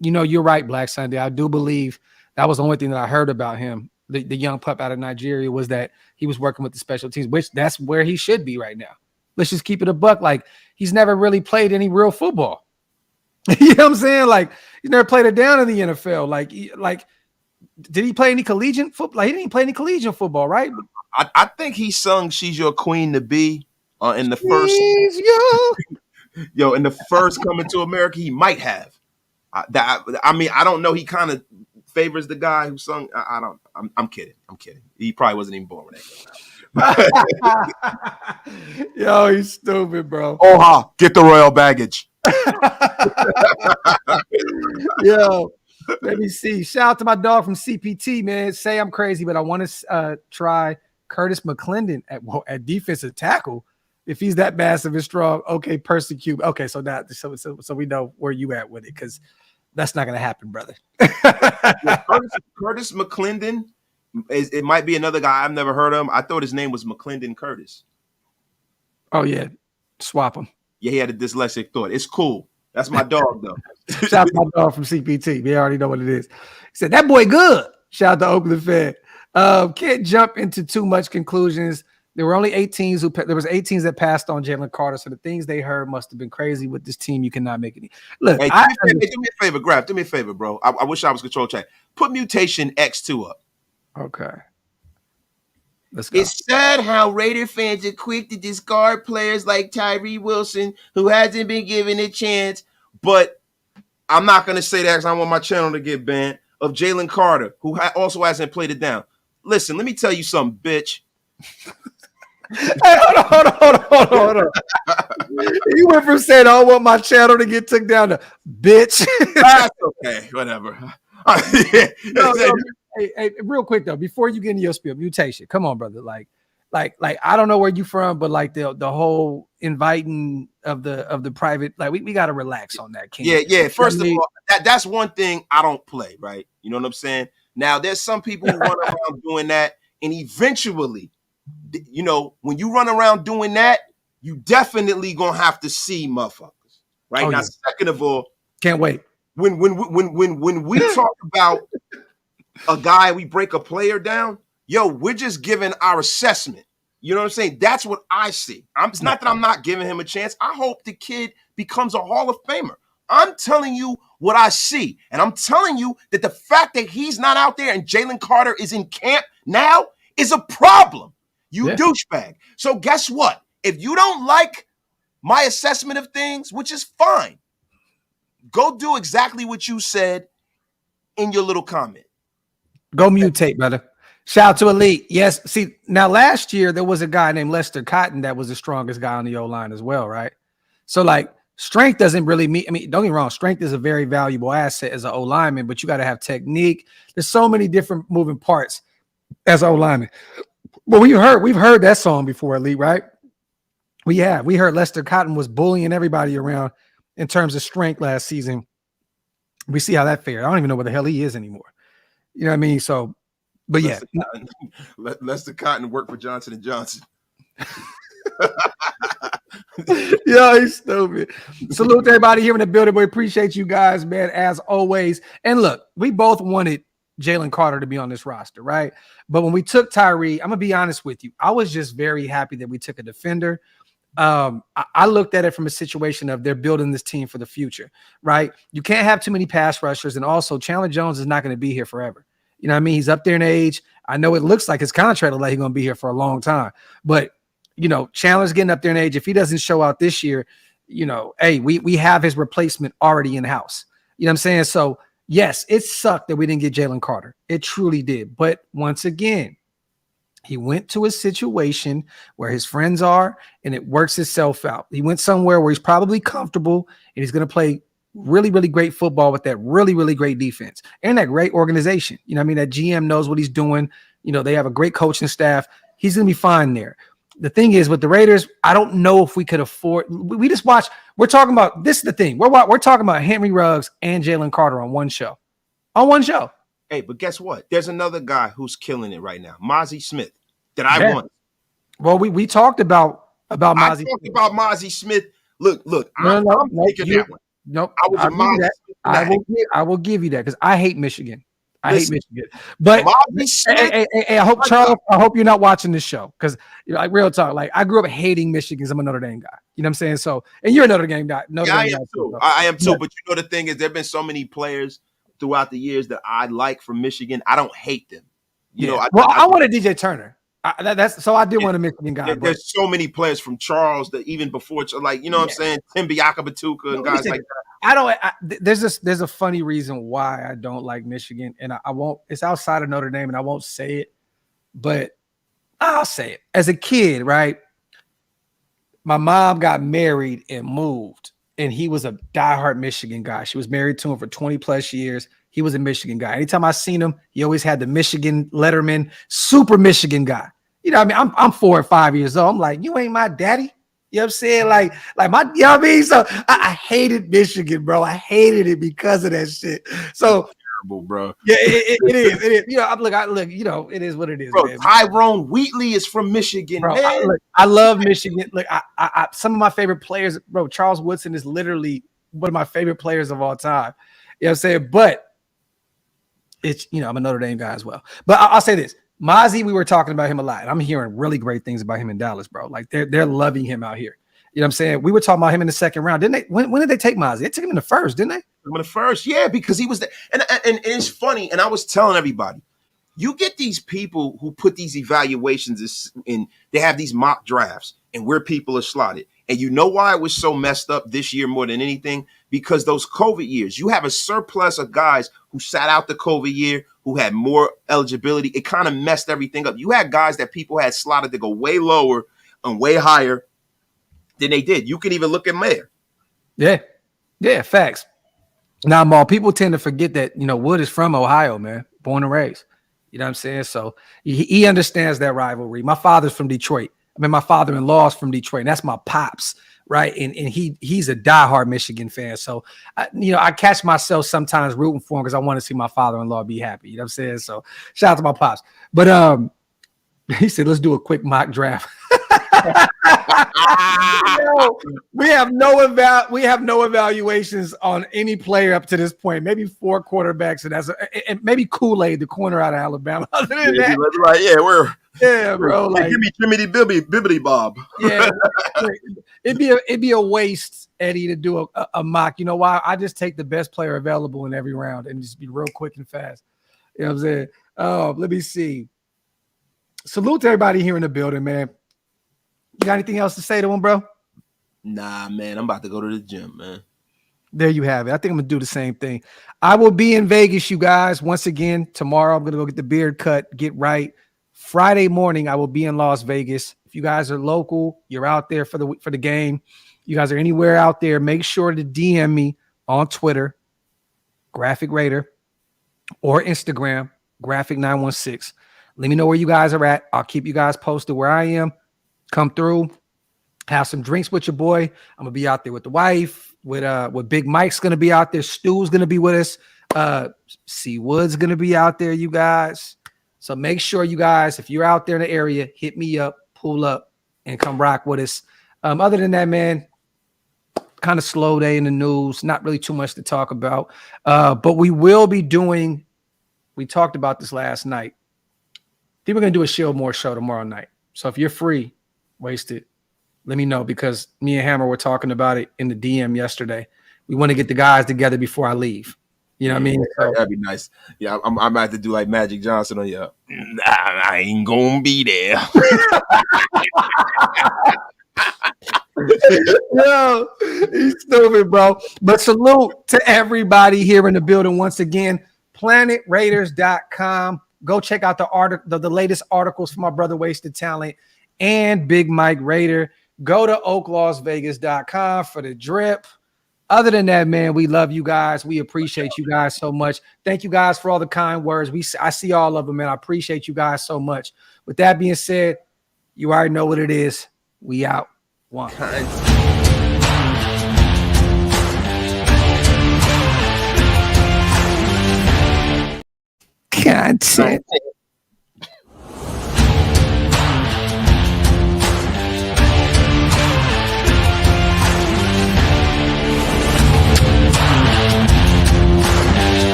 A: You're right, Black Sunday. I do believe that was the only thing that I heard about him. The young pup out of Nigeria was that he was working with the special teams, which that's where he should be right now. Let's just keep it a buck. Like, he's never really played any real football. You know what I'm saying? Like, he's never played it down in the NFL. Like, did he play any collegiate football? Like, he didn't play any collegiate football, right?
B: I think he sung "She's Your Queen to Be" in the first. In the first Coming to America, he might have. I don't know. He kind of favors the guy who sung. I'm kidding. He probably wasn't even born when that came out.
A: Yo, he's stupid, bro.
B: Oha, get the royal baggage.
A: Yo, let me see. Shout out to my dog from CPT, man. Say I'm crazy, but I want to try Curtis McClendon at defensive tackle. If he's that massive and strong, okay, persecute. Okay, so we know where you at with it, because that's not gonna happen, brother.
B: Curtis McClendon. It might be another guy I've never heard of him. I thought his name was McClendon Curtis.
A: Oh, yeah. Swap him.
B: Yeah, he had a dyslexic thought. It's cool. That's my dog, though.
A: Shout out to my dog from CPT. We already know what it is. He said, that boy good. Shout out to Oakland Fed. Can't jump into too much conclusions. There were only 8 teams there was 8 teams that passed on Jalen Carter. So the things they heard must have been crazy with this team. You cannot make any. Look,
B: do me a favor, Graphk. Do me a favor, bro. I wish I was control chat. Put mutation X2 up.
A: Okay. Let's go.
B: It's sad how Raider fans are quick to discard players like Tyree Wilson, who hasn't been given a chance. But I'm not going to say that because I want my channel to get banned. Of Jalen Carter, who also hasn't played it down. Listen, let me tell you something, bitch.
A: Hey, hold on. You went from saying, I want my channel to get took down to bitch.
B: That's okay. Whatever.
A: Hey, real quick though, before you get into your spiel, mutation. Come on, brother. Like I don't know where you from, but like the whole inviting of the private, like we got to relax on that.
B: Yeah. First of all, that's one thing I don't play, right? You know what I'm saying? Now there's some people who run around doing that, and eventually, when you run around doing that, you definitely gonna have to see motherfuckers, right? Now, second of all,
A: can't wait.
B: When we talk about a guy, we break a player down, we're just giving our assessment. You know what I'm saying? That's what I see. It's not that I'm not giving him a chance. I hope the kid becomes a Hall of Famer. I'm telling you what I see. And I'm telling you that the fact that he's not out there and Jalen Carter is in camp now is a problem. You douchebag. So guess what? If you don't like my assessment of things, which is fine, go do exactly what you said in your little comment.
A: Go mutate, brother. Shout out to Elite. Yes. See, now last year there was a guy named Lester Cotton that was the strongest guy on the O-line as well, right? So like strength doesn't really mean, I mean, don't get me wrong, strength is a very valuable asset as an O-lineman, but you got to have technique. There's so many different moving parts as O-lineman. Well, we've heard that song before, Elite, right? We heard Lester Cotton was bullying everybody around in terms of strength last season. We see how that fared. I don't even know where the hell he is anymore. You know what I mean? So, but
B: Lester Cotton, Lester Cotton worked for Johnson & Johnson.
A: Yo, he's stupid. Salute to everybody here in the building. We appreciate you guys, man, as always. And look, we both wanted Jalen Carter to be on this roster, right? But when we took Tyree, I'm gonna be honest with you, I was just very happy that we took a defender. I looked at it from a situation of they're building this team for the future, right? You can't have too many pass rushers, and also Chandler Jones is not going to be here forever. You know what I mean? He's up there in age. I know it looks like his contract looks like he's going to be here for a long time, but you know, Chandler's getting up there in age. If he doesn't show out this year, you know, hey, we have his replacement already in house. You know what I'm saying? So yes, it sucked that we didn't get Jalen Carter. It truly did. But once again, he went to a situation where his friends are and it works itself out. He went somewhere where he's probably comfortable and he's going to play really, really great football with that really, really great defense and that great organization. You know what I mean? That GM knows what he's doing. You know, they have a great coaching staff. He's going to be fine there. The thing is with the Raiders, I don't know if we could afford. We just watch. We're talking about this is the thing. We're talking about Henry Ruggs and Jalen Carter on one show. On one show.
B: Hey, but guess what? There's another guy who's killing it right now, Mozzie Smith, that I want.
A: Well, we talked about Mozzie.
B: I talked about Mozzie Smith. Look, I'm taking that one.
A: Nope. I will give you that because I hate Michigan. I hate Michigan. But hey, I hope Charles. I hope you're not watching this show because you know, like real talk. Like I grew up hating Michigan because I'm a Notre Dame guy. You know what I'm saying? So, and you're a Notre Dame guy.
B: I am too. I am too. Yeah. But you know the thing is, there've been so many players throughout the years that I like from Michigan. I don't hate them. You know.
A: I wanted DJ Turner. So I did want a Michigan guy.
B: There's so many players from Charles that even before, like you know what I'm saying, Tim Biakabatuka and guys like that.
A: There's a funny reason why I don't like Michigan, and I won't. It's outside of Notre Dame, and I won't say it, but I'll say it. As a kid, right? My mom got married and moved, and he was a diehard Michigan guy. She was married to him for 20 plus years. He was a Michigan guy. Anytime I seen him, he always had the Michigan Letterman, super Michigan guy. You know what I mean? I'm 4 and 5 years old. I'm like, you ain't my daddy. You know what I'm saying? Like my, you know what I mean? So I hated Michigan, bro. I hated it because of that shit. So
B: terrible, bro.
A: Yeah, it is. It is. You know, look, you know, it is what it is.
B: Bro,
A: man.
B: Tyrone Wheatley is from Michigan,
A: bro,
B: man.
A: I love Michigan. Look, I some of my favorite players, bro. Charles Woodson is literally one of my favorite players of all time. You know what I'm saying? But it's, you know, I'm a Notre Dame guy as well. But I'll say this. Mozzie, we were talking about him a lot. And I'm hearing really great things about him in Dallas, bro. Like they're loving him out here. You know what I'm saying? We were talking about him in the second round, didn't they? When did they take Mozzie? They took him in the first, didn't they?
B: In the first, yeah, because he was there. And it's funny. And I was telling everybody, you get these people who put these evaluations in, they have these mock drafts and where people are slotted. And you know why it was so messed up this year more than anything? Because those COVID years, you have a surplus of guys who sat out the COVID year, who had more eligibility. It kind of messed everything up. You had guys that people had slotted to go way lower and way higher than they did. You can even look at Mayer.
A: Yeah, facts. Now, Maul, people tend to forget that, you know, Wood is from Ohio, man, born and raised. You know what I'm saying? So he understands that rivalry. My father's from Detroit. I mean, my father-in-law's from Detroit, and that's my pops, right? And he's a diehard Michigan fan. So, you know, I catch myself sometimes rooting for him because I want to see my father-in-law be happy. You know what I'm saying? So, shout out to my pops. But he said, let's do a quick mock draft. Yo, we have no evaluations on any player up to this point. Maybe 4 quarterbacks, and maybe Kool-Aid, the corner out of Alabama. Other than that,
B: right?
A: Yeah, bro. Like,
B: give me Jimmy D. Bibbity Bob.
A: Yeah, it'd be a waste, Eddie, to do a mock. You know why? I just take the best player available in every round and just be real quick and fast. You know what I'm saying? Let me see. Salute to everybody here in the building, man. You got anything else to say to him, bro?
B: Nah, man. I'm about to go to the gym, man.
A: There you have it. I think I'm going to do the same thing. I will be in Vegas, you guys. Once again, tomorrow I'm going to go get the beard cut, get right. Friday morning, I will be in Las Vegas. If you guys are local, you're out there for the game, you guys are anywhere out there, make sure to DM me on Twitter, Graphk Raider, or Instagram, Graphk916. Let me know where you guys are at. I'll keep you guys posted where I am. Come through, have some drinks with your boy. I'm gonna be out there with the wife. With Big Mike's gonna be out there. Stu's gonna be with us. C Wood's gonna be out there, you guys. So make sure you guys, if you're out there in the area, hit me up, pull up, and come rock with us. Other than that, man, kind of slow day in the news. Not really too much to talk about. But we will be doing. We talked about this last night. I think we're gonna do a Shield More show tomorrow night. So if you're free, waste it. Let me know, because me and Hammer were talking about it in the DM yesterday. We want to get the guys together before I leave. You know what I mean? So,
B: that'd be nice. Yeah, I'm about to have to do like Magic Johnson on you. Nah, I ain't gonna be there.
A: Yo, he's stupid, bro. But salute to everybody here in the building once again. PlanetRaiders.com. Go check out the latest articles from my brother Wasted Talent and Big Mike Raider. Go to OakLosVegas.com for the drip. Other than that, man, we love you guys. We appreciate you guys so much. Thank you guys for all the kind words. I see all of them, man. I appreciate you guys so much. With that being said, you already know what it is. We out. One. Content.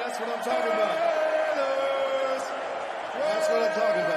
C: That's what I'm talking about.